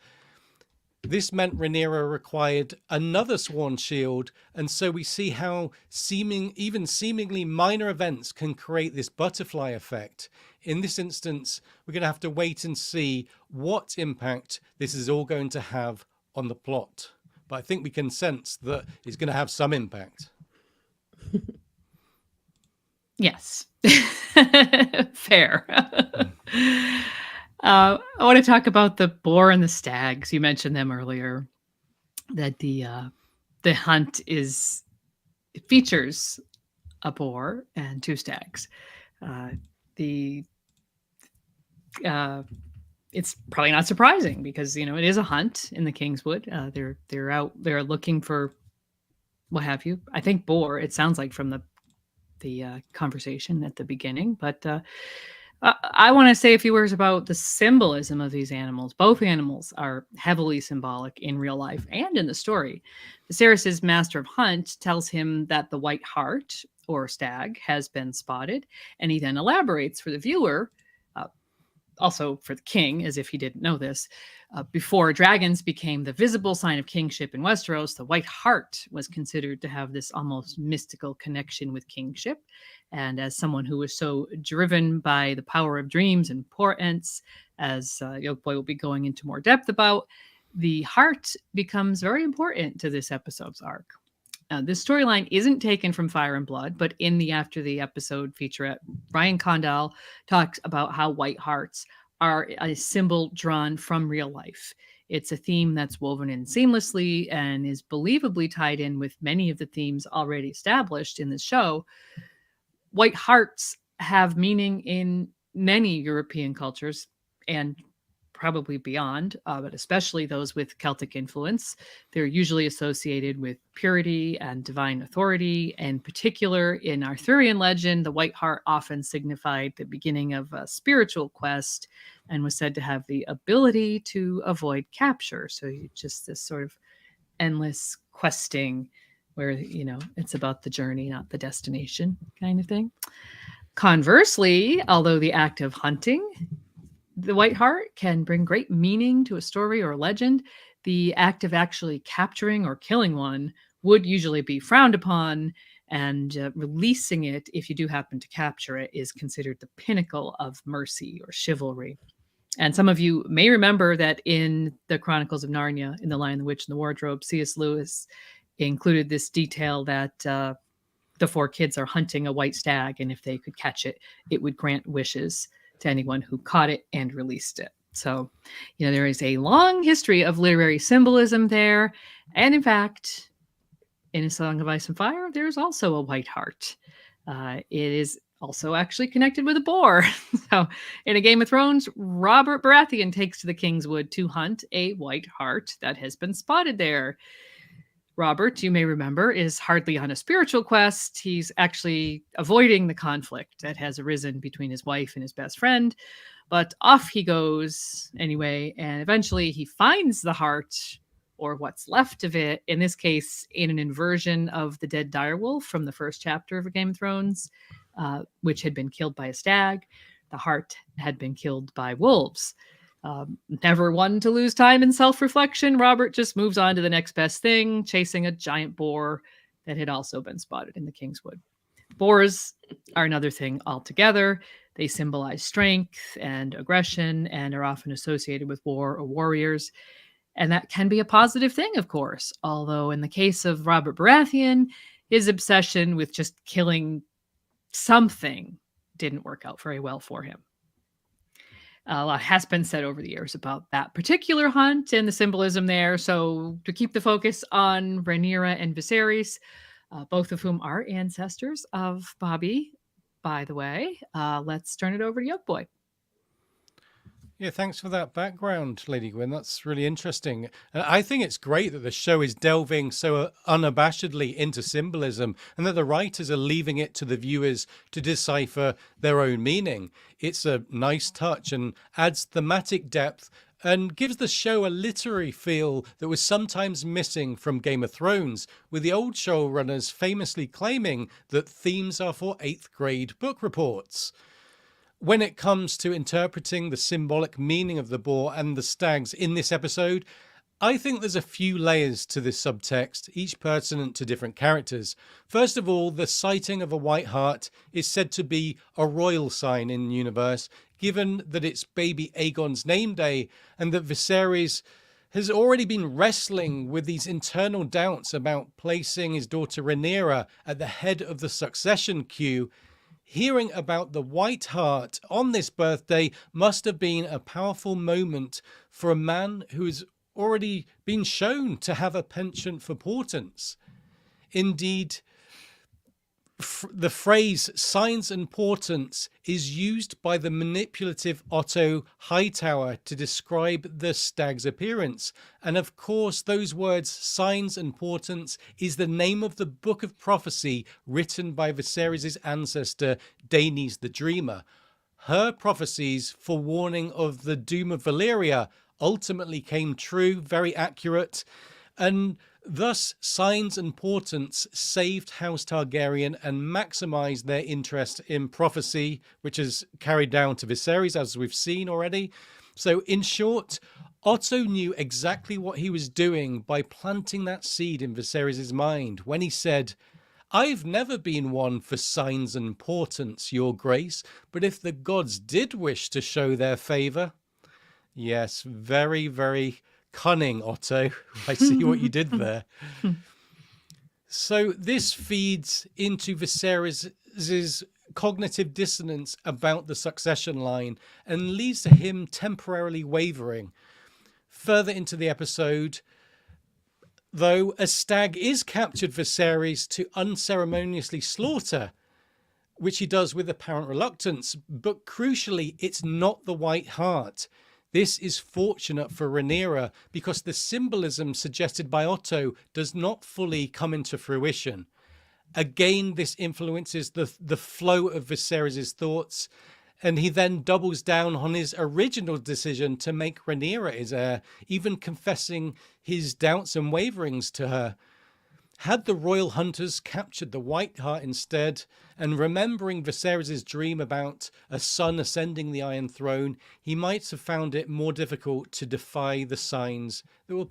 This meant Rhaenyra required another sworn shield, and so we see how even seemingly minor events can create this butterfly effect. In this instance, we're going to have to wait and see what impact this is all going to have on the plot. But I think we can sense that it's going to have some impact. Yes. Fair. I want to talk about the boar and the stags. You mentioned them earlier, that the hunt features a boar and 2 stags. It's probably not surprising because, it is a hunt in the Kingswood. They're looking for what have you. I think boar, it sounds like from the conversation at the beginning, but I want to say a few words about the symbolism of these animals. Both animals are heavily symbolic in real life and in the story. Viserys' master of hunt tells him that the white hart, or stag, has been spotted, and he then elaborates for the viewer, also for the king, as if he didn't know this. Before dragons became the visible sign of kingship in Westeros, the white hart was considered to have this almost mystical connection with kingship. And as someone who was so driven by the power of dreams and portents, as Yolkboy will be going into more depth about, the hart becomes very important to this episode's arc. This storyline isn't taken from Fire and Blood, but in the After the Episode featurette, Ryan Condal talks about how white harts are a symbol drawn from real life. It's a theme that's woven in seamlessly and is believably tied in with many of the themes already established in the show. White harts have meaning in many European cultures and probably beyond, but especially those with Celtic influence. They're usually associated with purity and divine authority. In particular, in Arthurian legend, the white hart often signified the beginning of a spiritual quest and was said to have the ability to avoid capture. So just this sort of endless questing where, it's about the journey, not the destination kind of thing. Conversely, although the act of hunting the white hart can bring great meaning to a story or a legend, the act of actually capturing or killing one would usually be frowned upon And releasing it, if you do happen to capture it, is considered the pinnacle of mercy or chivalry. And some of you may remember that in the Chronicles of Narnia, in The Lion, the Witch, and the Wardrobe, C.S. Lewis included this detail that the four kids are hunting a white stag, and if they could catch it, it would grant wishes to anyone who caught it and released it. So, there is a long history of literary symbolism there. And in fact, in A Song of Ice and Fire, there's also a white hart. It is also actually connected with a boar. So in A Game of Thrones, Robert Baratheon takes to the Kingswood to hunt a white hart that has been spotted there. Robert, you may remember, is hardly on a spiritual quest. He's actually avoiding the conflict that has arisen between his wife and his best friend. But off he goes anyway, and eventually he finds the hart, or what's left of it, in this case, in an inversion of the dead direwolf from the first chapter of A Game of Thrones, which had been killed by a stag. The hart had been killed by wolves. Never one to lose time in self-reflection, Robert just moves on to the next best thing, chasing a giant boar that had also been spotted in the Kingswood. Boars are another thing altogether. They symbolize strength and aggression and are often associated with war or warriors. And that can be a positive thing, of course, although in the case of Robert Baratheon, his obsession with just killing something didn't work out very well for him. A lot has been said over the years about that particular hunt and the symbolism there. So to keep the focus on Rhaenyra and Viserys, both of whom are ancestors of Bobby, by the way, let's turn it over to Yoke Boy. Yeah, thanks for that background, Lady Gwyn. That's really interesting. And I think it's great that the show is delving so unabashedly into symbolism and that the writers are leaving it to the viewers to decipher their own meaning. It's a nice touch and adds thematic depth and gives the show a literary feel that was sometimes missing from Game of Thrones, with the old showrunners famously claiming that themes are for 8th grade book reports. When it comes to interpreting the symbolic meaning of the boar and the stags in this episode, I think there's a few layers to this subtext, each pertinent to different characters. First of all, the sighting of a white hart is said to be a royal sign in the universe, given that it's baby Aegon's name day and that Viserys has already been wrestling with these internal doubts about placing his daughter Rhaenyra at the head of the succession queue. Hearing about the white hart on this birthday must have been a powerful moment for a man who has already been shown to have a penchant for portents. Indeed, the phrase signs and portents is used by the manipulative Otto Hightower to describe the stag's appearance. And of course, those words, signs and portents, is the name of the book of prophecy written by Viserys' ancestor, Daenys the Dreamer. Her prophecies for warning of the doom of Valyria ultimately came true, very accurate, and thus signs and portents saved House Targaryen and maximized their interest in prophecy, which is carried down to Viserys, as we've seen already. So in short, Otto knew exactly what he was doing by planting that seed in Viserys' mind when he said, "I've never been one for signs and portents, your grace, but if the gods did wish to show their favor..." Yes, very, very cunning, Otto. I see what you did there. So this feeds into Viserys' cognitive dissonance about the succession line and leads to him temporarily wavering. Further into the episode, though, a stag is captured Viserys to unceremoniously slaughter, which he does with apparent reluctance, but crucially, it's not the white hart. This is fortunate for Rhaenyra because the symbolism suggested by Otto does not fully come into fruition. Again, this influences the flow of Viserys' thoughts, and he then doubles down on his original decision to make Rhaenyra his heir, even confessing his doubts and waverings to her. Had the royal hunters captured the white hart instead, and remembering Viserys' dream about a son ascending the Iron Throne, he might have found it more difficult to defy the signs that were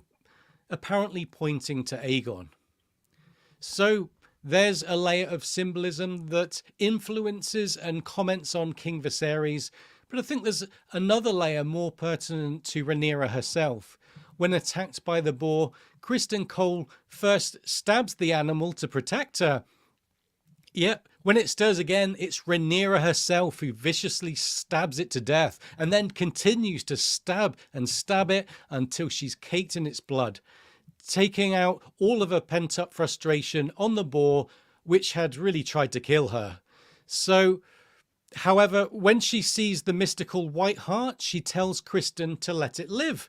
apparently pointing to Aegon. So, there's a layer of symbolism that influences and comments on King Viserys, but I think there's another layer more pertinent to Rhaenyra herself. When attacked by the boar, Criston Cole first stabs the animal to protect her. Yep, when it stirs again, it's Rhaenyra herself who viciously stabs it to death and then continues to stab and stab it until she's caked in its blood, taking out all of her pent-up frustration on the boar, which had really tried to kill her. So, however, when she sees the mystical white heart, she tells Criston to let it live.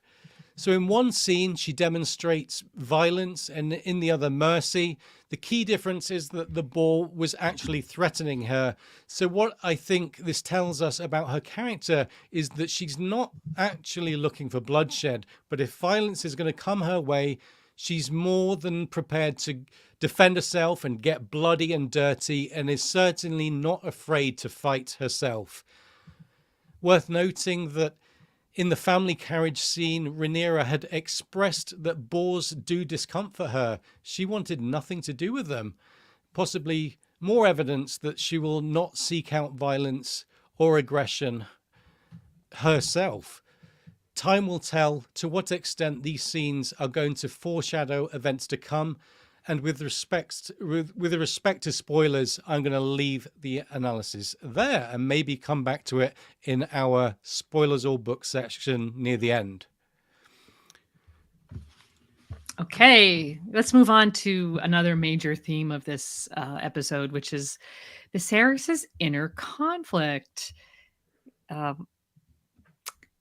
So in one scene, she demonstrates violence and in the other, mercy. The key difference is that the boar was actually threatening her. So what I think this tells us about her character is that she's not actually looking for bloodshed, but if violence is going to come her way, she's more than prepared to defend herself and get bloody and dirty, and is certainly not afraid to fight herself. Worth noting that in the family carriage scene, Rhaenyra had expressed that boars do discomfort her. She wanted nothing to do with them. Possibly more evidence that she will not seek out violence or aggression herself. Time will tell to what extent these scenes are going to foreshadow events to come. And with respect to spoilers, I'm going to leave the analysis there and maybe come back to it in our spoilers all book section near the end. Okay, let's move on to another major theme of this episode, which is Viserys' inner conflict,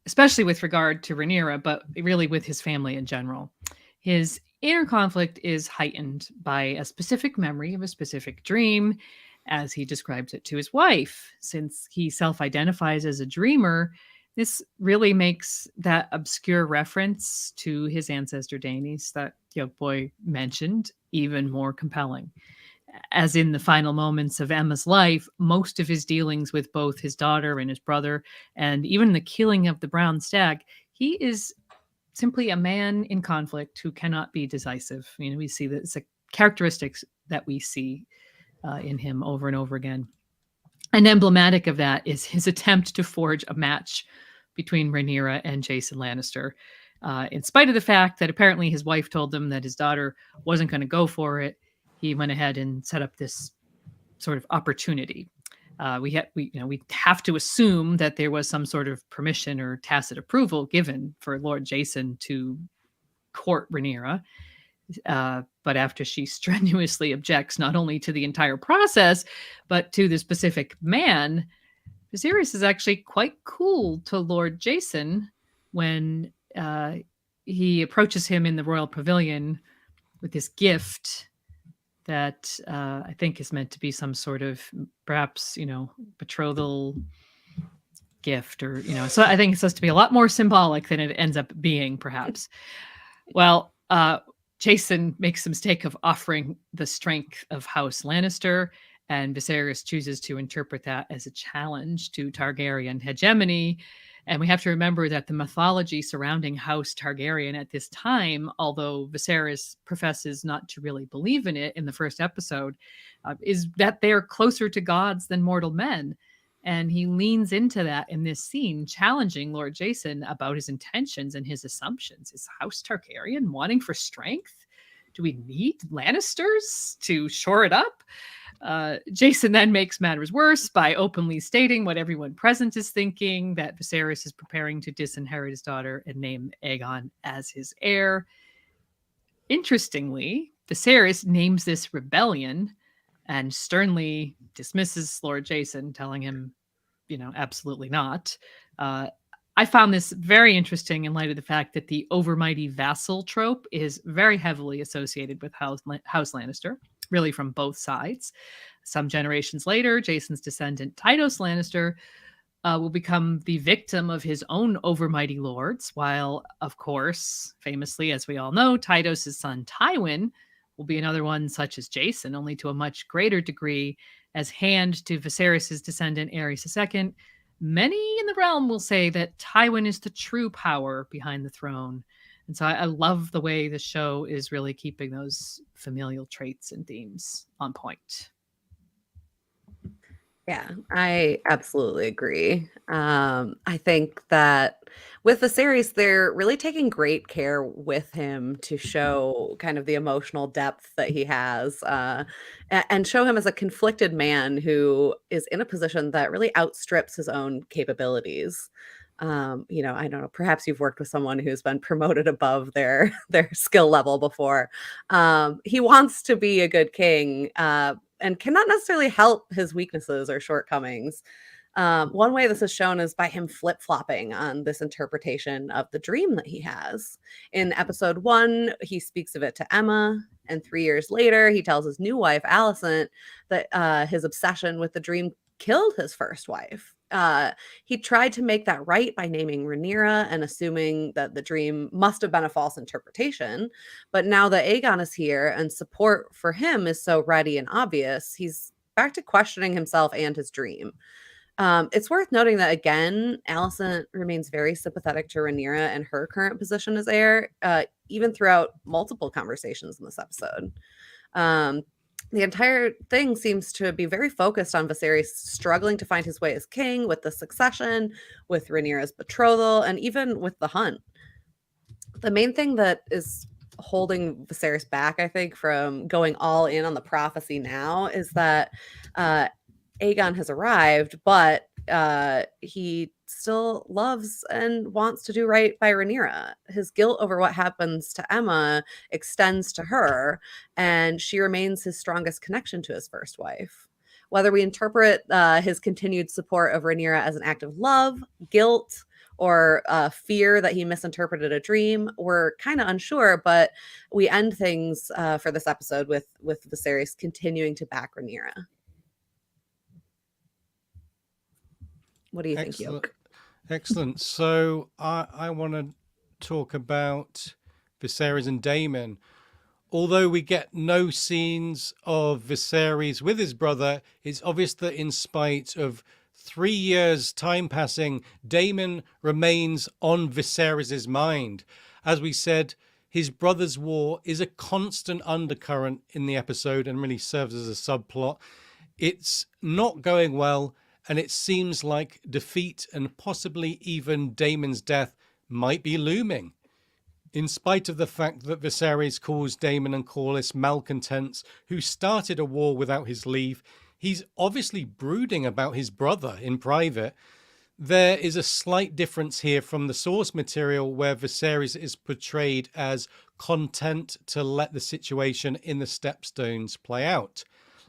especially with regard to Rhaenyra, but really with his family in general. His inner conflict is heightened by a specific memory of a specific dream, as he describes it to his wife. Since he self-identifies as a dreamer, this really makes that obscure reference to his ancestor Daenys that Boy mentioned even more compelling. As in the final moments of Emma's life, most of his dealings with both his daughter and his brother, and even the killing of the brown stag, he is simply a man in conflict who cannot be decisive. We see that it's a characteristics that we see in him over and over again. And emblematic of that is his attempt to forge a match between Rhaenyra and Jason Lannister, in spite of the fact that apparently his wife told him that his daughter wasn't going to go for it. He went ahead and set up this sort of opportunity. We have to assume that there was some sort of permission or tacit approval given for Lord Jason to court Rhaenyra. But after she strenuously objects not only to the entire process, but to the specific man, Viserys is actually quite cool to Lord Jason when he approaches him in the royal pavilion with this gift that I think is meant to be some sort of perhaps, betrothal gift or, so I think it's supposed to be a lot more symbolic than it ends up being, perhaps. Well, Jason makes the mistake of offering the strength of House Lannister, and Viserys chooses to interpret that as a challenge to Targaryen hegemony. And we have to remember that the mythology surrounding House Targaryen at this time, although Viserys professes not to really believe in it in the first episode, is that they're closer to gods than mortal men. And he leans into that in this scene, challenging Lord Jason about his intentions and his assumptions. Is House Targaryen wanting for strength? Do we need Lannisters to shore it up? Jason then makes matters worse by openly stating what everyone present is thinking, that Viserys is preparing to disinherit his daughter and name Aegon as his heir. Interestingly, Viserys names this rebellion and sternly dismisses Lord Jason, telling him, absolutely not. I found this very interesting in light of the fact that the overmighty vassal trope is very heavily associated with House Lannister, really from both sides. Some generations later, Jason's descendant Tytos Lannister will become the victim of his own overmighty lords, while, of course, famously, as we all know, Tytos' son Tywin will be another one such as Jason, only to a much greater degree, as hand to Viserys' descendant Eyrie II. Many in the realm will say that Tywin is the true power behind the throne. And so I love the way the show is really keeping those familial traits and themes on point. Yeah, I absolutely agree. I think that with the series, they're really taking great care with him to show kind of the emotional depth that he has, and show him as a conflicted man who is in a position that really outstrips his own capabilities. I don't know, perhaps you've worked with someone who's been promoted above their their skill level before. He wants to be a good king, and cannot necessarily help his weaknesses or shortcomings. One way this is shown is by him flip flopping on this interpretation of the dream that he has. In episode 1, he speaks of it to Emma, and 3 years later, he tells his new wife, Alicent, that his obsession with the dream killed his first wife. He tried to make that right by naming Rhaenyra and assuming that the dream must have been a false interpretation. But now that Aegon is here and support for him is so ready and obvious, he's back to questioning himself and his dream. It's worth noting that again, Alicent remains very sympathetic to Rhaenyra and her current position as heir, even throughout multiple conversations in this episode. The entire thing seems to be very focused on Viserys struggling to find his way as king with the succession, with Rhaenyra's betrothal, and even with the hunt. The main thing that is holding Viserys back, I think, from going all in on the prophecy now is that Aegon has arrived, but he still loves and wants to do right by Rhaenyra. His guilt over what happens to Emma extends to her, and she remains his strongest connection to his first wife. Whether we interpret his continued support of Rhaenyra as an act of love, guilt, or fear that he misinterpreted a dream, we're kind of unsure, but we end things for this episode with Viserys continuing to back Rhaenyra. What do you think, Yoke? Excellent. So I want to talk about Viserys and Daemon. Although we get no scenes of Viserys with his brother, it's obvious that in spite of 3 years time passing, Daemon remains on Viserys' mind. As we said, his brother's war is a constant undercurrent in the episode and really serves as a subplot. It's not going well, and it seems like defeat and possibly even Daemon's death might be looming. In spite of the fact that Viserys calls Daemon and Corlys malcontents who started a war without his leave, he's obviously brooding about his brother in private. There is a slight difference here from the source material where Viserys is portrayed as content to let the situation in the Stepstones play out.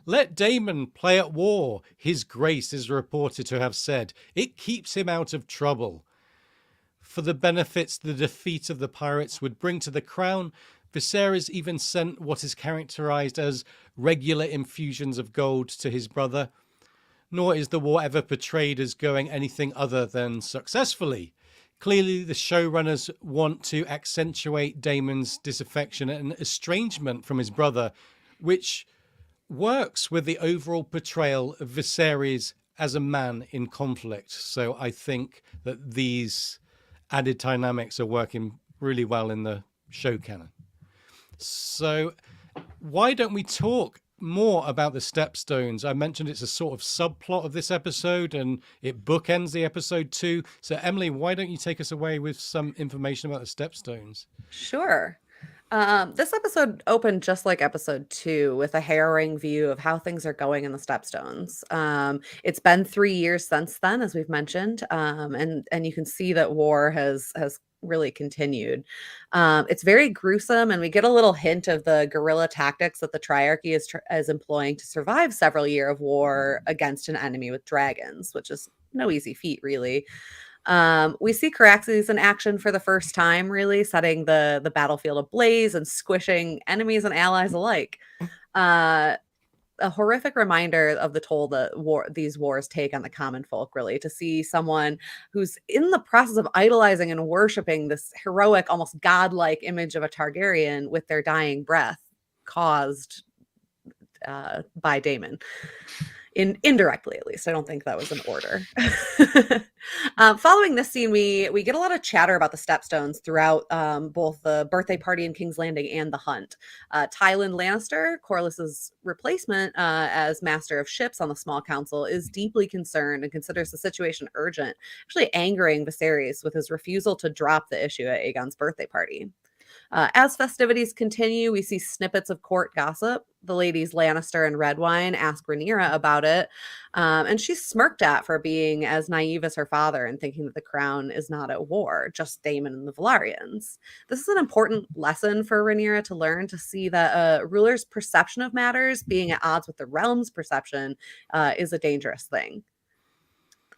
Let Daemon play at war, his grace is reported to have said. It keeps him out of trouble. For the benefits the defeat of the pirates would bring to the crown, Viserys even sent what is characterized as regular infusions of gold to his brother. Nor is the war ever portrayed as going anything other than successfully. Clearly, the showrunners want to accentuate Daemon's disaffection and estrangement from his brother, which works with the overall portrayal of Viserys as a man in conflict. So I think that these added dynamics are working really well in the show canon. So why don't we talk more about the Stepstones? I mentioned it's a sort of subplot of this episode and it bookends the episode too. So Emily, why don't you take us away with some information about the Stepstones? Sure. This episode opened just like episode 2 with a harrowing view of how things are going in the Stepstones. It's been 3 years since then, as we've mentioned, and you can see that war has really continued. It's very gruesome, and we get a little hint of the guerrilla tactics that the Triarchy is employing to survive several years of war against an enemy with dragons, which is no easy feat, really. We see Caraxes in action for the first time, really setting the battlefield ablaze and squishing enemies and allies alike. A horrific reminder of the toll that these wars take on the common folk, really, to see someone who's in the process of idolizing and worshiping this heroic, almost godlike image of a Targaryen with their dying breath caused by Daemon. indirectly, at least. I don't think that was an order. Following this scene, we get a lot of chatter about the Stepstones throughout both the birthday party in King's Landing and the hunt. Tywin Lannister, Corlys's replacement as master of ships on the small council, is deeply concerned and considers the situation urgent, actually angering Viserys with his refusal to drop the issue at Aegon's birthday party. As festivities continue, we see snippets of court gossip. The ladies Lannister and Redwine ask Rhaenyra about it, and she's smirked at for being as naive as her father and thinking that the crown is not at war, just Daemon and the Velaryons. This is an important lesson for Rhaenyra to learn, to see that a ruler's perception of matters being at odds with the realm's perception is a dangerous thing.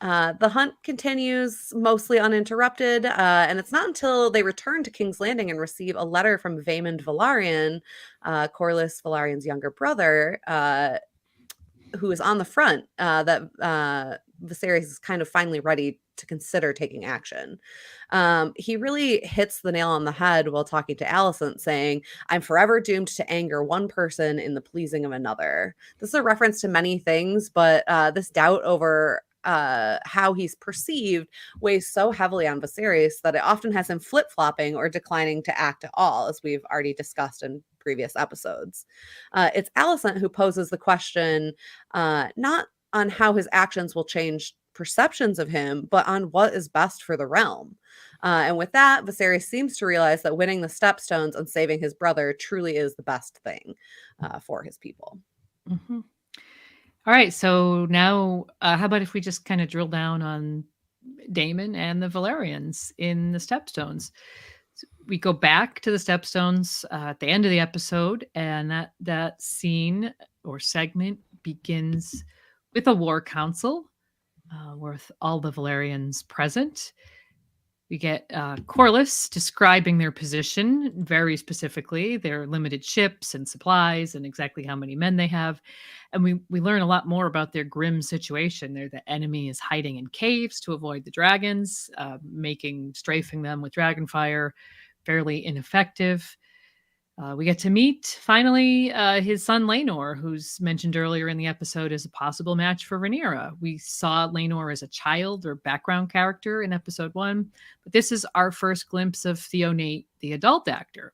The hunt continues mostly uninterrupted, and it's not until they return to King's Landing and receive a letter from Vaemond Velaryon, Corlys Velarion's younger brother, who is on the front, that Viserys is kind of finally ready to consider taking action. He really hits the nail on the head while talking to Alicent, saying, "I'm forever doomed to anger one person in the pleasing of another." This is a reference to many things, but this doubt over how he's perceived weighs so heavily on Viserys that it often has him flip-flopping or declining to act at all, as we've already discussed in previous episodes. It's Alicent who poses the question, not on how his actions will change perceptions of him, but on what is best for the realm. And with that, Viserys seems to realize that winning the Stepstones and saving his brother truly is the best thing for his people. Mm-hmm. All right, so now how about if we just kind of drill down on Daemon and the Velaryons in the Stepstones? So we go back to the Stepstones at the end of the episode, and that scene or segment begins with a war council with all the Velaryons present. We get Corlys describing their position very specifically, their limited ships and supplies and exactly how many men they have. And we learn a lot more about their grim situation. The enemy is hiding in caves to avoid the dragons, strafing them with dragon fire fairly ineffective. We get to meet, finally, his son Laenor, who's mentioned earlier in the episode as a possible match for Rhaenyra. We saw Laenor as a child or background character in episode 1, but this is our first glimpse of Theonate, the adult actor.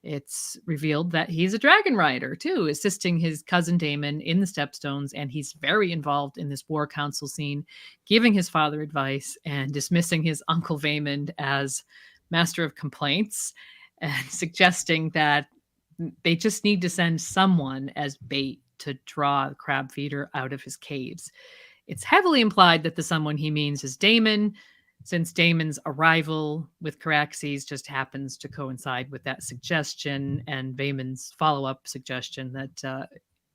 It's revealed that he's a dragon rider, too, assisting his cousin Daemon in the Stepstones, and he's very involved in this war council scene, giving his father advice and dismissing his uncle Vaemond as master of complaints, and suggesting that they just need to send someone as bait to draw the crab feeder out of his caves. It's heavily implied that the someone he means is Daemon, since Daemon's arrival with Caraxes just happens to coincide with that suggestion, and Vaemond's follow-up suggestion that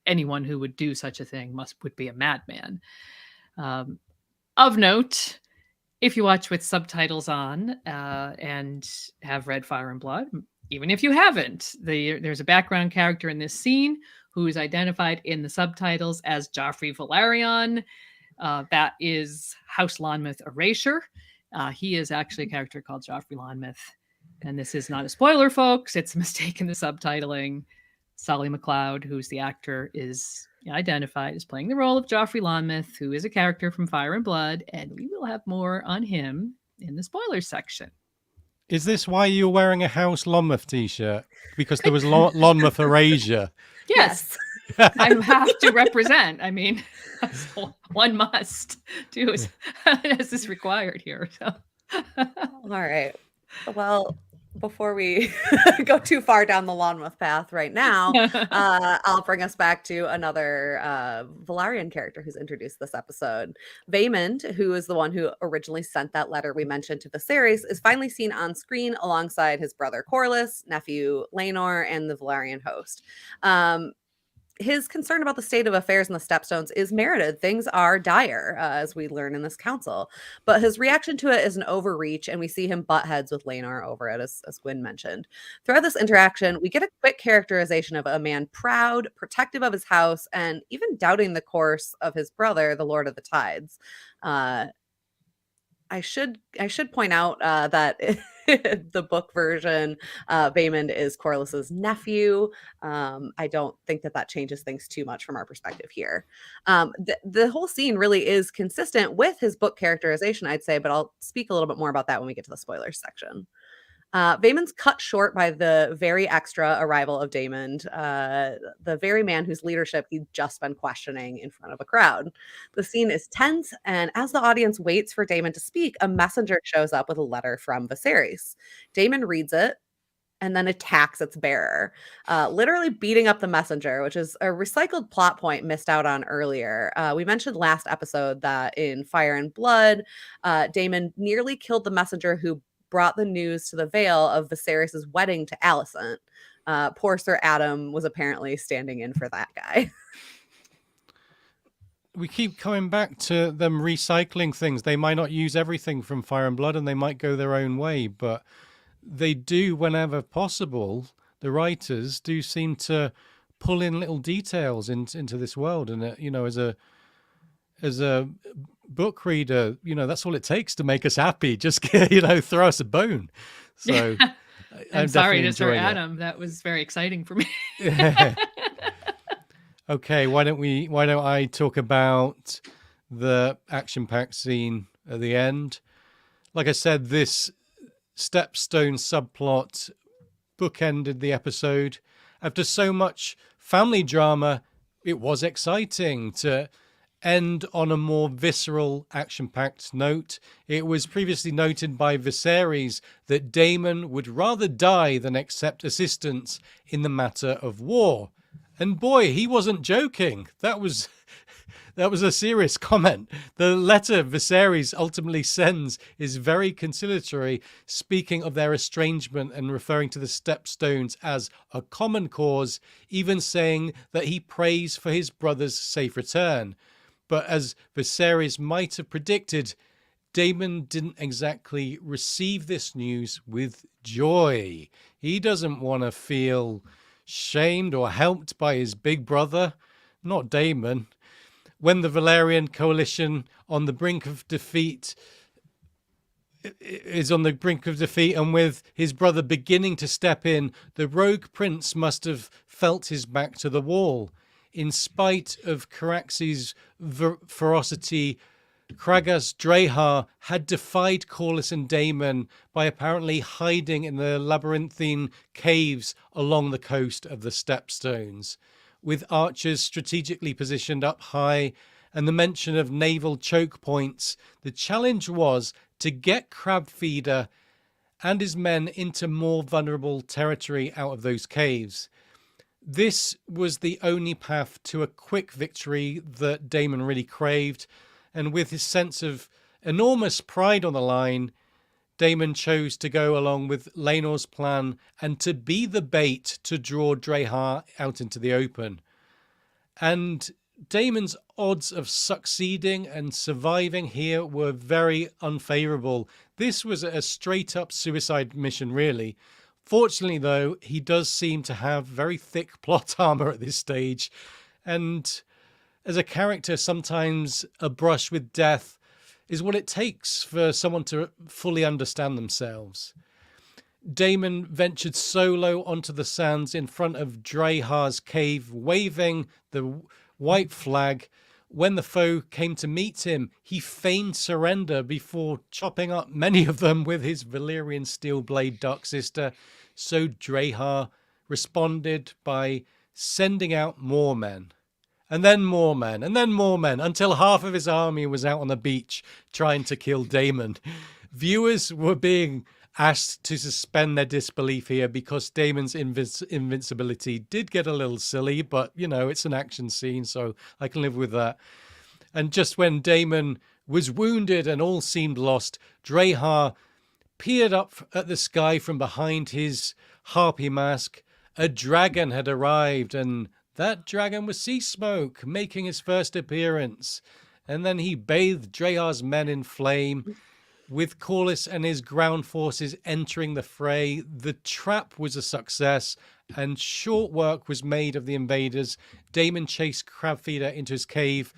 anyone who would do such a thing would be a madman. Of note, if you watch with subtitles on and have read Fire and Blood, even if you haven't, there's a background character in this scene who is identified in the subtitles as Joffrey Velaryon. That is House Lonmouth Erasure. He is actually a character called Joffrey Lonmouth. And this is not a spoiler, folks. It's a mistake in the subtitling. Solly McLeod, who's the actor, is identified as playing the role of Joffrey Lonmouth, who is a character from Fire and Blood, and we will have more on him in the spoilers section. Is this why you're wearing a House Lonmouth t-shirt? Because there was Lonmouth Erasure. Yes. I have to represent. I mean, one must do as is required here. So. All right. Well, before we go too far down the Lonmouth path right now, I'll bring us back to another Velaryon character who's introduced this episode. Vaemond, who is the one who originally sent that letter we mentioned to Viserys, is finally seen on screen alongside his brother Corlys, nephew Laenor, and the Velaryon host. His concern about the state of affairs in the Stepstones is merited. Things are dire, as we learn in this council. But his reaction to it is an overreach, and we see him butt heads with Laenor over it, as Gwyn mentioned. Throughout this interaction, we get a quick characterization of a man proud, protective of his house, and even doubting the course of his brother, the Lord of the Tides. I should point out that the book version, Vaemond is Corlys's nephew. I don't think that changes things too much from our perspective here. The whole scene really is consistent with his book characterization, I'd say, but I'll speak a little bit more about that when we get to the spoilers section. Vaemon's cut short by the very extra arrival of Daemon, the very man whose leadership he'd just been questioning in front of a crowd. The scene is tense, and as the audience waits for Daemon to speak, a messenger shows up with a letter from Viserys. Daemon reads it and then attacks its bearer, literally beating up the messenger, which is a recycled plot point missed out on earlier. We mentioned last episode that in Fire and Blood, Daemon nearly killed the messenger who brought the news to the Vale of Viserys' wedding to Alicent. Poor Sir Adam was apparently standing in for that guy. We keep coming back to them recycling things. They might not use everything from Fire and Blood and they might go their own way, but they do, whenever possible, the writers do seem to pull in little details into this world. And, as a book reader, that's all it takes to make us happy. Just, throw us a bone. So I'm sorry to Sir Adam. That was very exciting for me. Okay, why don't I talk about the action-packed scene at the end? Like I said, this Stepstone subplot bookended the episode. After so much family drama, it was exciting to end on a more visceral, action-packed note. It was previously noted by Viserys that Daemon would rather die than accept assistance in the matter of war. And boy, he wasn't joking. That was a serious comment. The letter Viserys ultimately sends is very conciliatory, speaking of their estrangement and referring to the Stepstones as a common cause, even saying that he prays for his brother's safe return. But as Viserys might have predicted, Daemon didn't exactly receive this news with joy. He doesn't want to feel shamed or helped by his big brother, not Daemon. When the Valyrian coalition on the brink of defeat and with his brother beginning to step in, the rogue prince must have felt his back to the wall. In spite of Caraxes' ferocity, Cragas Drahar had defied Corlys and Daemon by apparently hiding in the labyrinthine caves along the coast of the Stepstones. With archers strategically positioned up high and the mention of naval choke points, the challenge was to get Crabfeeder and his men into more vulnerable territory out of those caves. This was the only path to a quick victory that Daemon really craved, and with his sense of enormous pride on the line, Daemon chose to go along with Laenor's plan and to be the bait to draw Drahar out into the open. And Daemon's odds of succeeding and surviving here were very unfavorable. This was a straight-up suicide mission, really. Fortunately, though, he does seem to have very thick plot armor at this stage, and as a character, sometimes a brush with death is what it takes for someone to fully understand themselves. Daemon ventured solo onto the sands in front of Drahar's cave, waving the white flag. When the foe came to meet him, he feigned surrender before chopping up many of them with his Valyrian steel blade Dark Sister. So Drahar responded by sending out more men. And then more men, and then more men, until half of his army was out on the beach trying to kill Daemon. Viewers were being asked to suspend their disbelief here because Daemon's invincibility did get a little silly, but, it's an action scene, so I can live with that. And just when Daemon was wounded and all seemed lost, Drahar peered up at the sky from behind his harpy mask. A dragon had arrived, and that dragon was Sea Smoke, making his first appearance. And then he bathed Drahar's men in flame. With Corlys and his ground forces entering the fray, the trap was a success, and short work was made of the invaders. Daemon chased Crabfeeder into his cave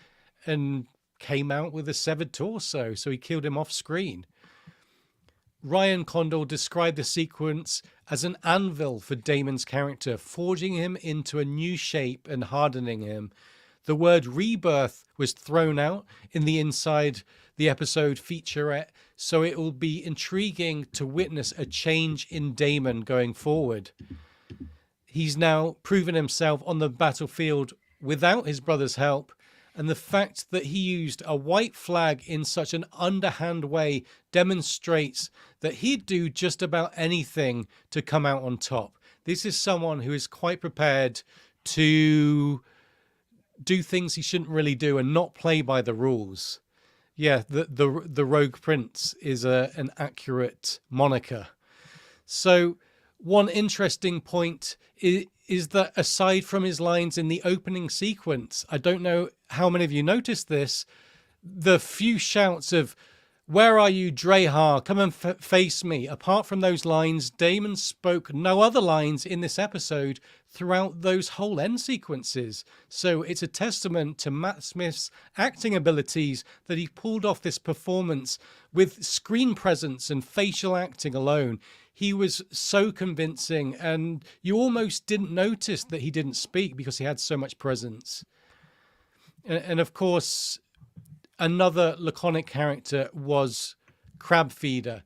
and came out with a severed torso, so he killed him off screen. Ryan Condal described the sequence as an anvil for Daemon's character, forging him into a new shape and hardening him. The word rebirth was thrown out in the inside the episode featurette, so it will be intriguing to witness a change in Daemon going forward. He's now proven himself on the battlefield without his brother's help, and the fact that he used a white flag in such an underhand way demonstrates that he'd do just about anything to come out on top. This is someone who is quite prepared to do things he shouldn't really do and not play by the rules. Yeah, the Rogue Prince is an accurate moniker. So one interesting point is that aside from his lines in the opening sequence, I don't know how many of you noticed this, the few shouts of, "Where are you, Drahar? Come and face me." Apart from those lines, Daemon spoke no other lines in this episode throughout those whole end sequences. So it's a testament to Matt Smith's acting abilities that he pulled off this performance with screen presence and facial acting alone. He was so convincing, and you almost didn't notice that he didn't speak because he had so much presence. And of course, another laconic character was Crabfeeder.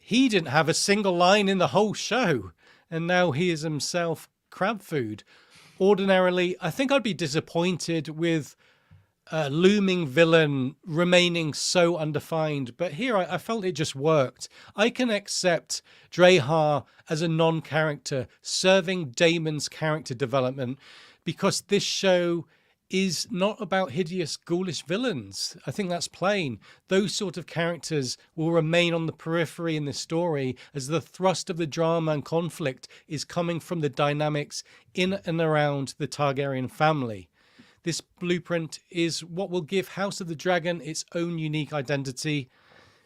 He didn't have a single line in the whole show, and now he is himself crab food. Ordinarily, I think I'd be disappointed with a looming villain remaining so undefined, but here I felt it just worked. I can accept Drahar as a non-character serving Daemon's character development because this show is not about hideous, ghoulish villains. I think that's plain. Those sort of characters will remain on the periphery in this story as the thrust of the drama and conflict is coming from the dynamics in and around the Targaryen family. This blueprint is what will give House of the Dragon its own unique identity.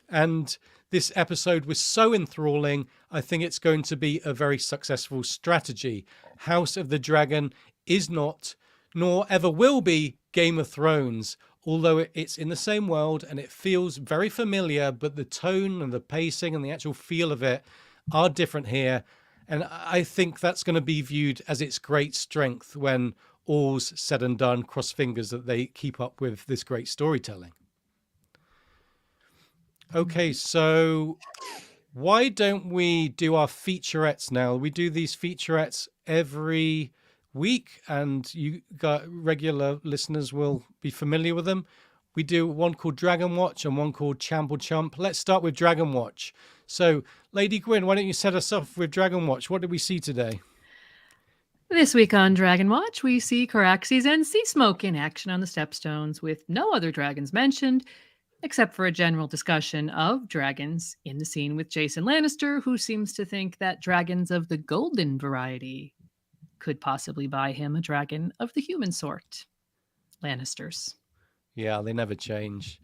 And this episode was so enthralling, I think it's going to be a very successful strategy. House of the Dragon is not, nor ever will be, Game of Thrones, although it's in the same world and it feels very familiar, but the tone and the pacing and the actual feel of it are different here. And I think that's going to be viewed as its great strength when all's said and done. Cross fingers that they keep up with this great storytelling. Okay, so why don't we do our featurettes now? We do these featurettes every week, and you got regular listeners will be familiar with them. We do one called Dragon Watch and one called Champ or Chump. Let's start with Dragon Watch. So, Lady Gwyn, why don't you set us off with Dragon Watch? What did we see today? This week on Dragon Watch, we see Caraxes and Sea Smoke in action on the Stepstones, with no other dragons mentioned, except for a general discussion of dragons in the scene with Jason Lannister, who seems to think that dragons of the golden variety could possibly buy him a dragon of the human sort. Lannisters. Yeah, they never change.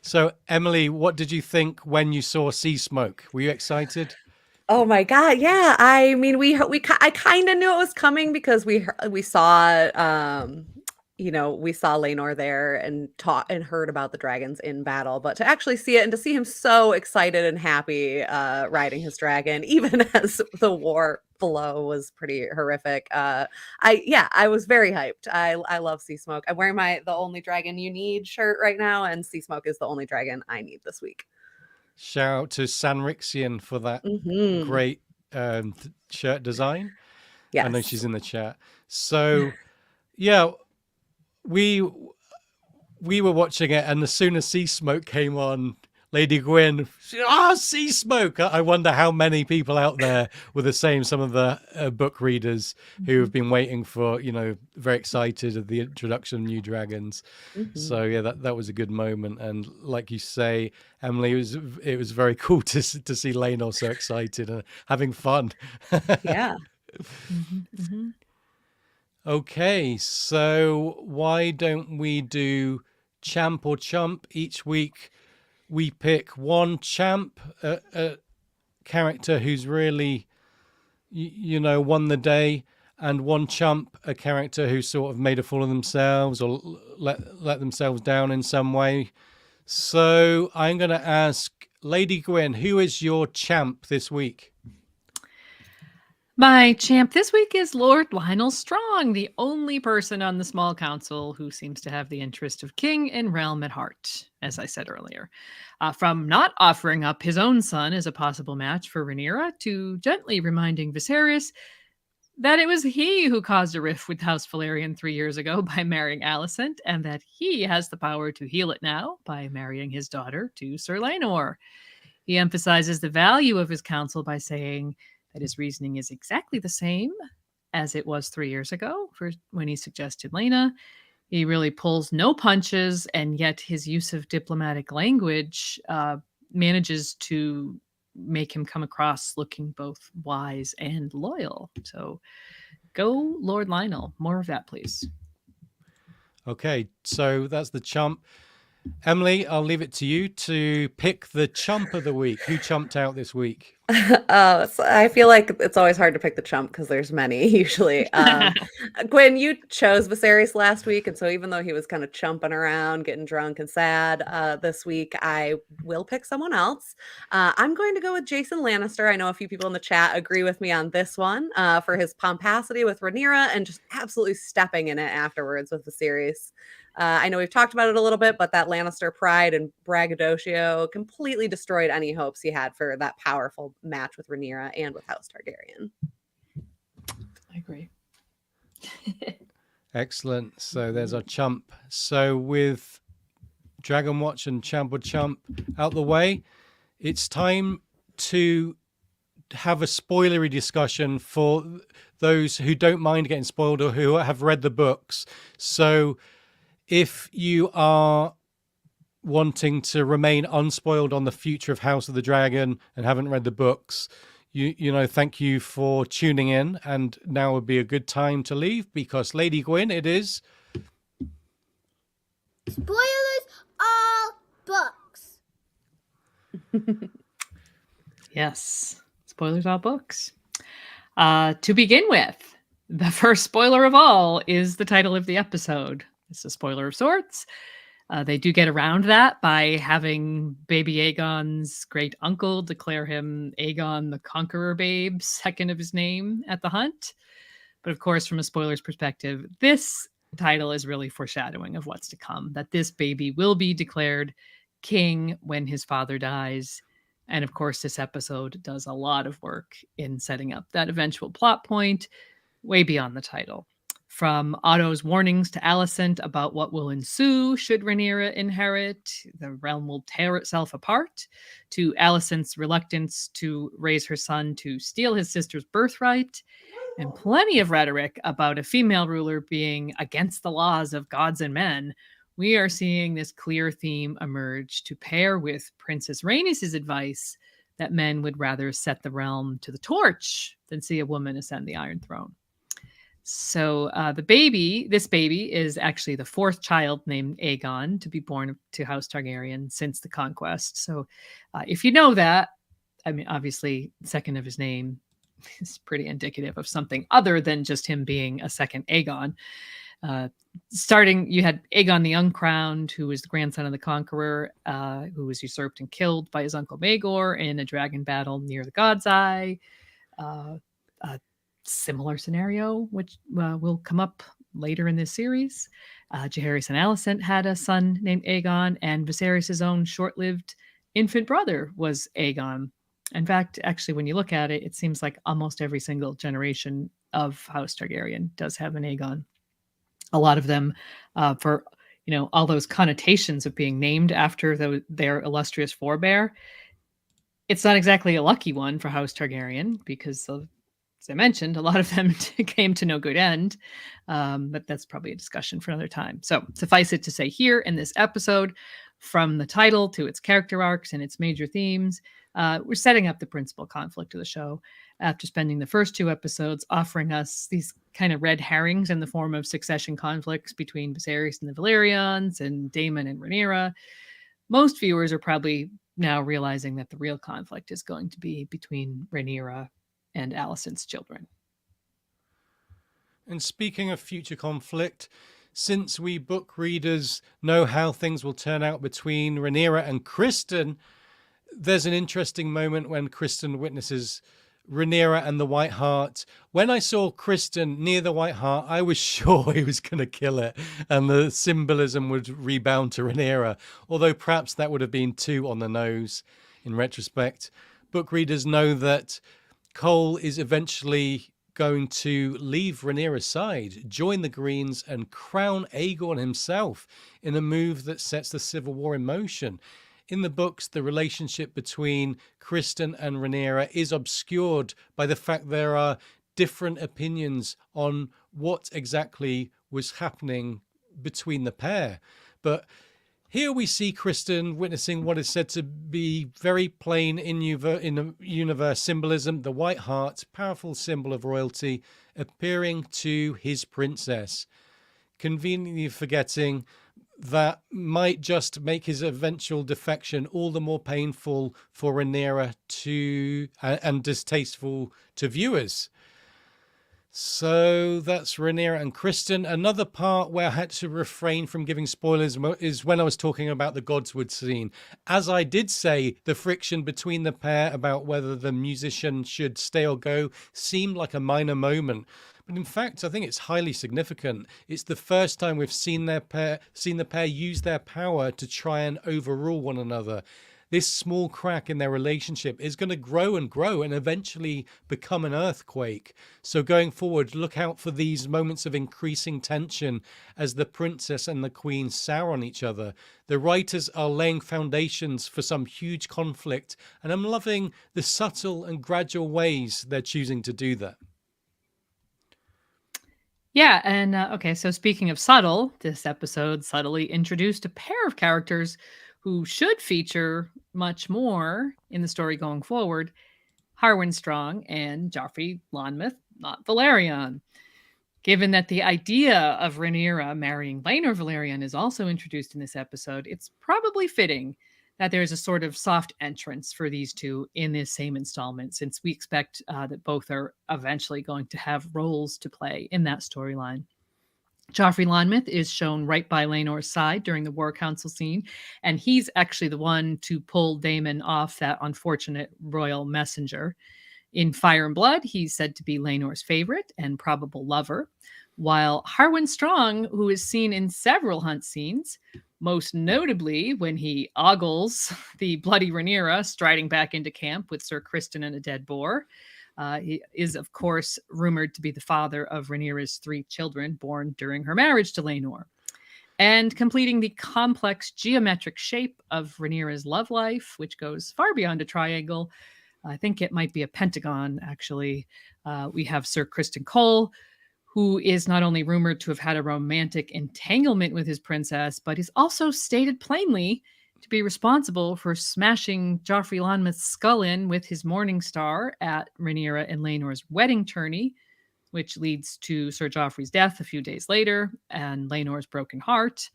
So, Emily, what did you think when you saw Sea Smoke? Were you excited? Oh my God. Yeah. I mean, I kind of knew it was coming because we saw, we saw Laenor there and taught and heard about the dragons in battle, but to actually see it and to see him so excited and happy, riding his dragon, even as the war below was pretty horrific. I was very hyped. I love Sea Smoke. I'm wearing the Only Dragon You Need shirt right now, and Sea Smoke is the only dragon I need this week. Shout out to Sanrixian for that great shirt design. Yes. I know she's in the chat. So, yeah, we were watching it, and as soon as Sea Smoke came on, Lady Gwyn, Sea Smoke! I wonder how many people out there were the same. Some of the book readers who have been waiting for, very excited at the introduction of new dragons. So yeah, that was a good moment. And like you say, Emily, it was very cool to see Laenor so excited and having fun. Yeah. Okay, so why don't we do Champ or Chump each week? We pick one champ, a character who's really, won the day, and one chump, a character who sort of made a fool of themselves or let themselves down in some way. So I'm going to ask Lady Gwyn, who is your champ this week? My champ this week is Lord Lionel Strong, the only person on the small council who seems to have the interest of king and realm at heart, as I said earlier. From not offering up his own son as a possible match for Rhaenyra to gently reminding Viserys that it was he who caused a rift with House Valerian 3 years ago by marrying Alicent, and that he has the power to heal it now by marrying his daughter to Sir Laenor. He emphasizes the value of his counsel by saying that his reasoning is exactly the same as it was 3 years ago for when he suggested Laena. He really pulls no punches, and yet his use of diplomatic language manages to make him come across looking both wise and loyal. So go Lord Lionel. More of that, please. Okay, so that's the chump. Emily, I'll leave it to you to pick the chump of the week. Who chumped out this week? So I feel like it's always hard to pick the chump because there's many usually. Gwen, you chose Viserys last week, and so even though he was kind of chumping around, getting drunk and sad this week, I will pick someone else. I'm going to go with Jason Lannister. I know a few people in the chat agree with me on this one for his pomposity with Rhaenyra and just absolutely stepping in it afterwards with Viserys. I know we've talked about it a little bit, but that Lannister pride and braggadocio completely destroyed any hopes he had for that powerful match with Rhaenyra and with House Targaryen. I agree. Excellent. So there's our chump. So with Dragon Watch and Champ or Chump out the way, it's time to have a spoilery discussion for those who don't mind getting spoiled or who have read the books. So if you are wanting to remain unspoiled on the future of House of the Dragon and haven't read the books, you know, thank you for tuning in. And now would be a good time to leave because Lady Gwyn, it is spoilers all books. Yes, spoilers all books. To begin with, the first spoiler of all is the title of the episode. It's a spoiler of sorts. They do get around that by having baby Aegon's great uncle declare him Aegon the Conqueror Babe, second of his name at the hunt. But of course, from a spoiler's perspective, this title is really foreshadowing of what's to come, that this baby will be declared king when his father dies. And of course, this episode does a lot of work in setting up that eventual plot point way beyond the title. From Otto's warnings to Alicent about what will ensue should Rhaenyra inherit, the realm will tear itself apart, to Alicent's reluctance to raise her son to steal his sister's birthright, and plenty of rhetoric about a female ruler being against the laws of gods and men, we are seeing this clear theme emerge to pair with Princess Rhaenys' advice that men would rather set the realm to the torch than see a woman ascend the Iron Throne. So this baby is actually the fourth child named Aegon to be born to House Targaryen since the conquest. So if you know that, I mean, obviously, second of his name is pretty indicative of something other than just him being a second Aegon. You had Aegon the Uncrowned, who was the grandson of the Conqueror, who was usurped and killed by his uncle Maegor in a dragon battle near the God's Eye. Similar scenario, which will come up later in this series. Jaehaerys and Alicent had a son named Aegon, and Viserys' own short-lived infant brother was Aegon. In fact, actually, when you look at it, it seems like almost every single generation of House Targaryen does have an Aegon. A lot of them, for all those connotations of being named after their illustrious forebear, it's not exactly a lucky one for House Targaryen because as I mentioned, a lot of them came to no good end, but that's probably a discussion for another time. So suffice it to say here in this episode, from the title to its character arcs and its major themes, we're setting up the principal conflict of the show after spending the first two episodes offering us these kind of red herrings in the form of succession conflicts between Viserys and the Valyrians and Daemon and Rhaenyra. Most viewers are probably now realizing that the real conflict is going to be between Rhaenyra and Alicent's children. And speaking of future conflict, since we book readers know how things will turn out between Rhaenyra and Criston, there's an interesting moment when Criston witnesses Rhaenyra and the White Hart. When I saw Criston near the White Hart, I was sure he was going to kill it and the symbolism would rebound to Rhaenyra, although perhaps that would have been too on the nose in retrospect. Book readers know that Cole is eventually going to leave Rhaenyra's side, join the Greens, and crown Aegon himself in a move that sets the civil war in motion. In the books, the relationship between Criston and Rhaenyra is obscured by the fact there are different opinions on what exactly was happening between the pair. But here we see Criston witnessing what is said to be very plain in the universe symbolism, the White Hart, powerful symbol of royalty, appearing to his princess, conveniently forgetting that might just make his eventual defection all the more painful for Rhaenyra and distasteful to viewers. So that's Rhaenyra and Criston. Another part where I had to refrain from giving spoilers is when I was talking about the godswood scene. As I did say, the friction between the pair about whether the musician should stay or go seemed like a minor moment. But in fact, I think it's highly significant. It's the first time we've seen the pair use their power to try and overrule one another. This small crack in their relationship is going to grow and eventually become an earthquake. So going forward, look out for these moments of increasing tension as the princess and the queen sour on each other. The writers are laying foundations for some huge conflict, and I'm loving the subtle and gradual ways they're choosing to do that. Yeah, and okay, so speaking of subtle, this episode subtly introduced a pair of characters who should feature much more in the story going forward, Harwin Strong and Joffrey Lonmouth, not Valerian. Given that the idea of Rhaenyra marrying Laenor Valerian is also introduced in this episode, it's probably fitting that there's a sort of soft entrance for these two in this same installment, since we expect that both are eventually going to have roles to play in that storyline. Joffrey Lonmouth is shown right by Laenor's side during the war council scene, and he's actually the one to pull Daemon off that unfortunate royal messenger. In Fire and Blood, he's said to be Laenor's favorite and probable lover, while Harwin Strong, who is seen in several hunt scenes, most notably when he ogles the bloody Rhaenyra striding back into camp with Ser Criston and a dead boar. He is, of course, rumored to be the father of Rhaenyra's 3 children born during her marriage to Laenor. And completing the complex geometric shape of Rhaenyra's love life, which goes far beyond a triangle. I think it might be a pentagon, actually. We have Ser Criston Cole, who is not only rumored to have had a romantic entanglement with his princess, but is also stated plainly to be responsible for smashing Joffrey Lonmouth's skull in with his Morning Star at Rhaenyra and Laenor's wedding tourney, which leads to Sir Joffrey's death a few days later and Laenor's broken heart.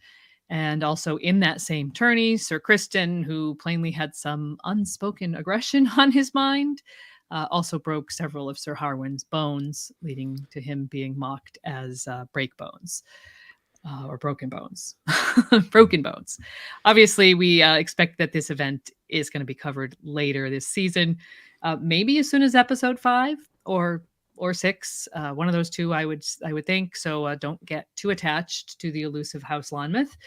And also in that same tourney, Ser Criston, who plainly had some unspoken aggression on his mind, also broke several of Sir Harwin's bones, leading to him being mocked as break bones. Or broken bones. Broken bones. Obviously, we expect that this event is going to be covered later this season, maybe as soon as episode 5 or 6. One of those two, I would think. So don't get too attached to the elusive House Lonmouth.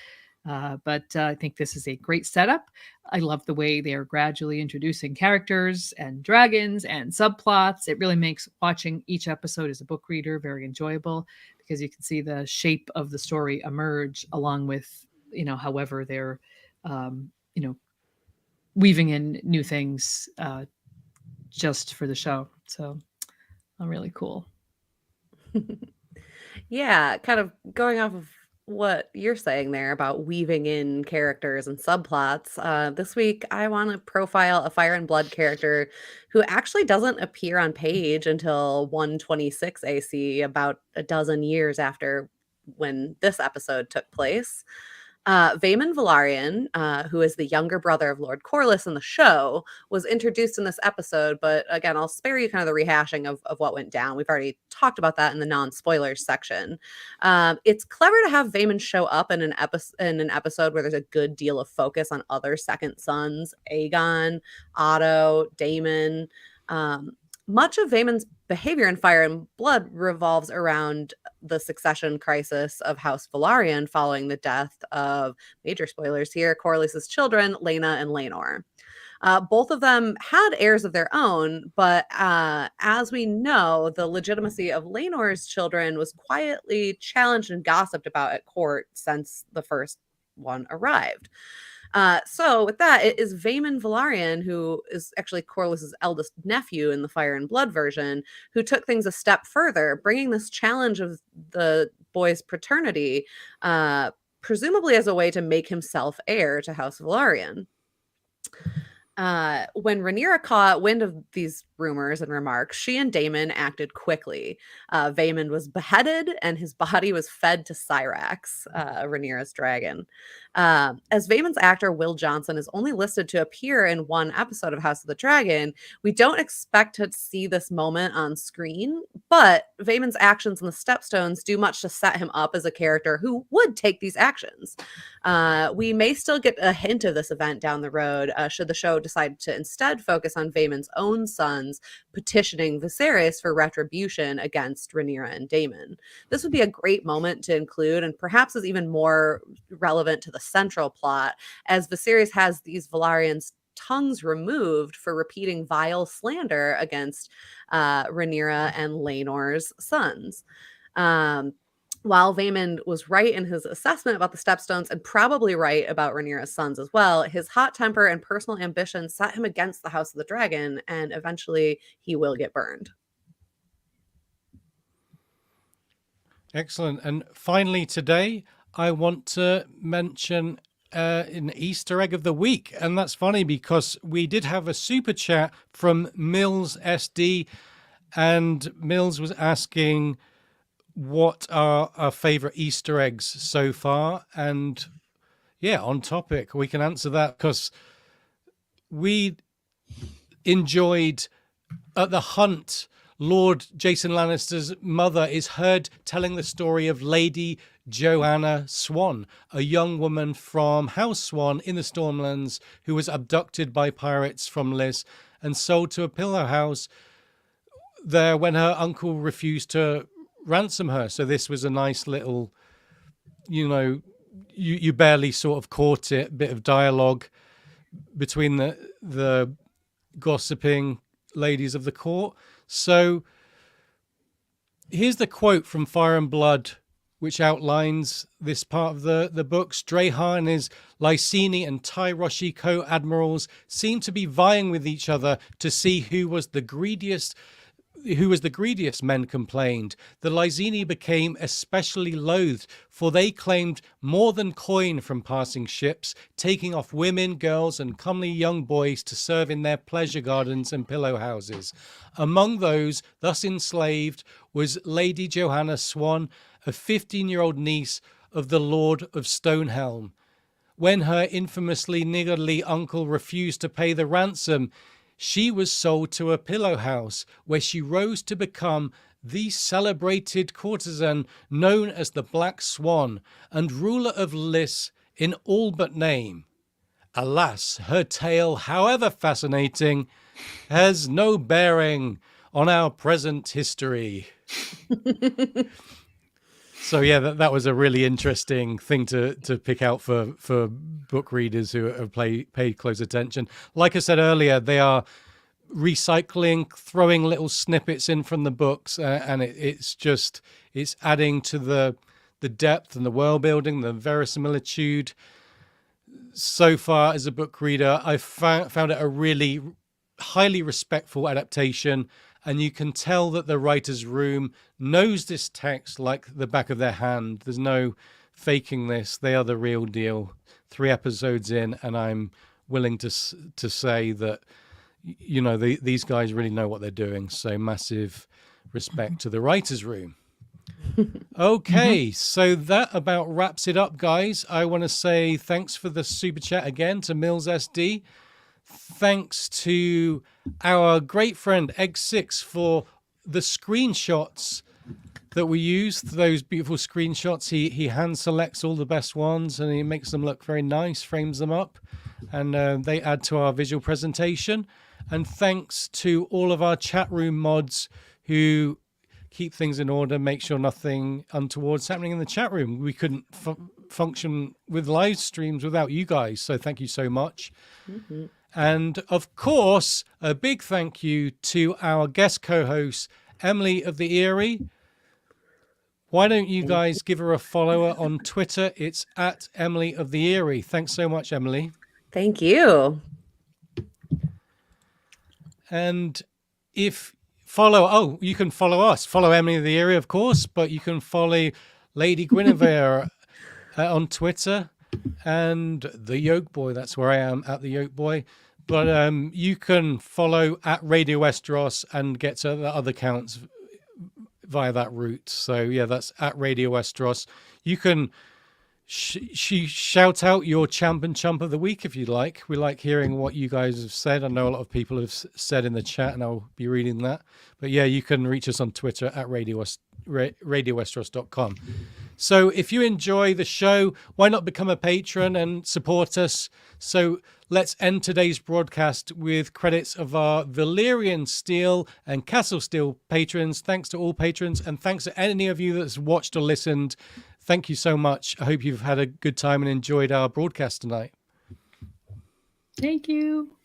But I think this is a great setup. I love the way they are gradually introducing characters and dragons and subplots. It really makes watching each episode as a book reader very enjoyable, because you can see the shape of the story emerge along with, however they're, weaving in new things just for the show. So really cool. Yeah, kind of going off of what you're saying there about weaving in characters and subplots. This week, I want to profile a Fire and Blood character who actually doesn't appear on page until 126 AC, about a dozen years after when this episode took place. Vaemon Velaryon, who is the younger brother of Lord Corlys in the show, was introduced in this episode, but again, I'll spare you kind of the rehashing of what went down. We've already talked about that in the non-spoilers section. It's clever to have Vaemon show up in an episode where there's a good deal of focus on other second sons, Aegon, Otto, Daemon. Much of Vaemon's behavior in Fire and Blood revolves around the succession crisis of House Velaryon following the death of, major spoilers here, Corlys's children, Laena and Laenor. Both of them had heirs of their own, but as we know, the legitimacy of Laenor's children was quietly challenged and gossiped about at court since the first one arrived. So with that, it is Vaemon Velaryon, who is actually Corlys's eldest nephew in the Fire and Blood version, who took things a step further, bringing this challenge of the boy's paternity, presumably as a way to make himself heir to House Velaryon. When Rhaenyra caught wind of these rumors and remarks, she and Daemon acted quickly. Vaemon was beheaded and his body was fed to Syrax, Rhaenyra's dragon. As Vaemon's actor Will Johnson is only listed to appear in one episode of House of the Dragon, we don't expect to see this moment on screen, but Vaemon's actions in the Stepstones do much to set him up as a character who would take these actions. We may still get a hint of this event down the road, should the show decide to instead focus on Vaemon's own sons petitioning Viserys for retribution against Rhaenyra and Daemon. This would be a great moment to include, and perhaps is even more relevant to the central plot, as Viserys has these Velaryons' tongues removed for repeating vile slander against Rhaenyra and Laenor's sons. While Vaemon was right in his assessment about the Stepstones and probably right about Rhaenyra's sons as well, his hot temper and personal ambition set him against the House of the Dragon, and eventually he will get burned. Excellent. And finally today, I want to mention an Easter egg of the week. And that's funny because we did have a super chat from Mills SD, and Mills was asking what are our favorite Easter eggs so far. And yeah, on topic, we can answer that because we enjoyed at the hunt, Lord Jason Lannister's mother is heard telling the story of Lady Joanna Swan, a young woman from House Swan in the Stormlands who was abducted by pirates from Lys and sold to a pillow house there when her uncle refused to ransom her. So this was a nice little, you barely sort of caught it, bit of dialogue between the gossiping ladies of the court. So here's the quote from Fire and Blood, which outlines this part of the book. Strahan and his Lyseni and Tyroshi co-admirals seemed to be vying with each other to see who was the greediest, men complained. The Lyseni became especially loathed, for they claimed more than coin from passing ships, taking off women, girls, and comely young boys to serve in their pleasure gardens and pillow houses. Among those thus enslaved was Lady Joanna Swan, a 15-year-old niece of the Lord of Stonehelm. When her infamously niggardly uncle refused to pay the ransom, she was sold to a pillow house where she rose to become the celebrated courtesan known as the Black Swan and ruler of Lys in all but name. Alas, her tale, however fascinating, has no bearing on our present history. So yeah, that was a really interesting thing to pick out for book readers who have paid close attention. Like I said earlier, they are recycling, throwing little snippets in from the books, and it's adding to the depth and the world building, the verisimilitude. So far, as a book reader, I've found it a really highly respectful adaptation. And you can tell that the writer's room knows this text like the back of their hand. There's no faking this. They are the real deal. 3 episodes in, and I'm willing to say that, these guys really know what they're doing. So massive respect to the writer's room. Okay, so that about wraps it up, guys. I want to say thanks for the super chat again to Mills SD. Thanks to our great friend Egg6 for the screenshots that we used, those beautiful screenshots. He hand selects all the best ones and he makes them look very nice, frames them up, and they add to our visual presentation. And thanks to all of our chat room mods who keep things in order, make sure nothing untoward's happening in the chat room. We couldn't function with live streams without you guys, so thank you so much. Mm-hmm. And of course, a big thank you to our guest co-host, Emily of the Eyrie. Why don't you guys give her a follower on Twitter? It's at Emily of the Eyrie. Thanks so much, Emily. Thank you. And if you can follow us. Follow Emily of the Eyrie, of course, but you can follow Lady Guinevere on Twitter and the Yoke Boy. That's where I am, at the Yoke Boy. But you can follow at Radio Westeros and get to the other accounts via that route. So yeah, that's at Radio Westeros. You can shout out your champ and chump of the week if you like. We like hearing what you guys have said. I know a lot of people have said in the chat, and I'll be reading that. But yeah, you can reach us on Twitter at radiowesteros.com. So if you enjoy the show, why not become a patron and support us? So let's end today's broadcast with credits of our Valyrian Steel and Castle Steel patrons. Thanks to all patrons, and thanks to any of you that's watched or listened. Thank you so much. I hope you've had a good time and enjoyed our broadcast tonight. Thank you.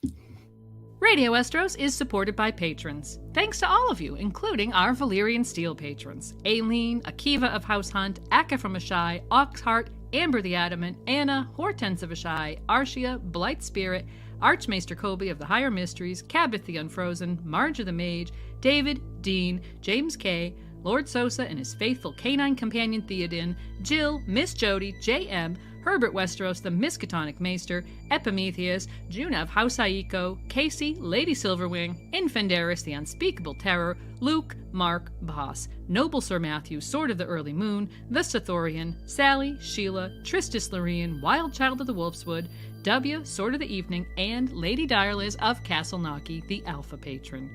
Radio Westeros is supported by patrons. Thanks to all of you, including our Valyrian Steel patrons. Aileen, Akiva of House Hunt, Akka from Ashai, Oxheart, Amber the Adamant, Anna, Hortense of Ashai, Arshia, Blight Spirit, Archmaester Kobe of the Higher Mysteries, Cabbath the Unfrozen, Marge of the Mage, David, Dean, James K., Lord Sosa and his faithful canine companion Theoden, Jill, Miss Jody, J.M., Herbert Westeros, the Miskatonic Maester, Epimetheus, Juna of House Aiko, Casey, Lady Silverwing, Infandaris, the Unspeakable Terror, Luke, Mark, Boss, Noble Sir Matthew, Sword of the Early Moon, the Sithorian, Sally, Sheila, Tristis Lorien, Wild Child of the Wolfswood, W, Sword of the Evening, and Lady Direliz of Castle Naki, the Alpha Patron.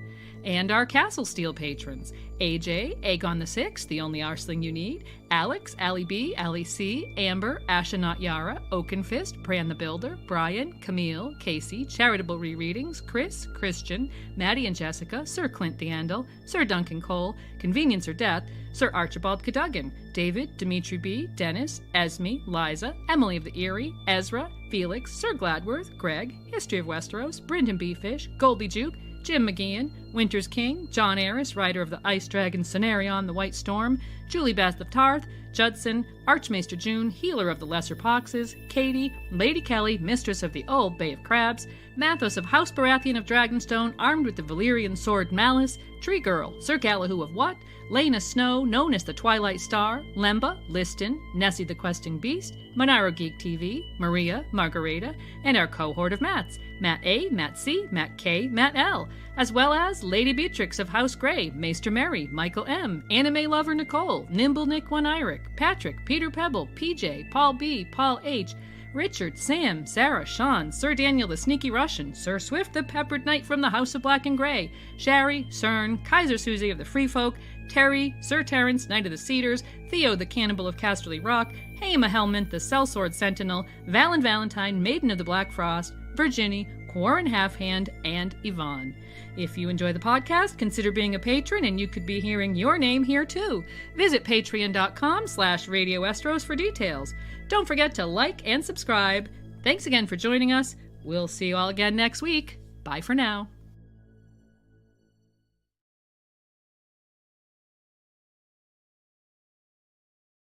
And our Castle Steel patrons, AJ, Aegon the Sixth, the only Arsling you need, Alex, Ali B, Ali C, Amber, Ashanat Yara, Oakenfist, Pran the Builder, Brian, Camille, Casey, Charitable Rereadings, Chris, Christian, Maddie and Jessica, Sir Clint the Andal, Sir Duncan Cole, Convenience or Death, Sir Archibald Cadogan, David, Dimitri B, Dennis, Esme, Liza, Emily of the Eyrie, Ezra, Felix, Sir Gladworth, Greg, History of Westeros, Brendan B. Fish, Goldie Juke, Jim McGeehan, Winter's King, John Aris, writer of the Ice Dragon Cenarion, The White Storm, Julie Beth of Tarth, Judson, Archmaester June, Healer of the Lesser Poxes, Katie, Lady Kelly, Mistress of the Old Bay of Crabs, Mathos of House Baratheon of Dragonstone, armed with the Valyrian sword Malice, Tree Girl, Sir Galahoo of What, Lena Snow, known as the Twilight Star, Lemba, Liston, Nessie the Questing Beast, Monaro Geek TV, Maria, Margareta, and our cohort of Matts, Matt A, Matt C, Matt K, Matt L, as well as Lady Beatrix of House Grey, Maester Mary, Michael M, Anime Lover Nicole, Nimble Nick One Iric, Patrick, Peter Pebble, PJ, Paul B, Paul H, Richard, Sam, Sarah, Sean, Sir Daniel the Sneaky Russian, Sir Swift the Peppered Knight from the House of Black and Grey, Shari, Cern, Kaiser Susie of the Free Folk, Terry, Sir Terence, Knight of the Cedars, Theo the Cannibal of Casterly Rock, Haima Helmont, the Sellsword Sentinel, Valen Valentine, Maiden of the Black Frost, Virginie, Quarren Halfhand, and Yvonne. If you enjoy the podcast, consider being a patron and you could be hearing your name here too. Visit patreon.com/Radio Westeros for details. Don't forget to like and subscribe. Thanks again for joining us. We'll see you all again next week. Bye for now.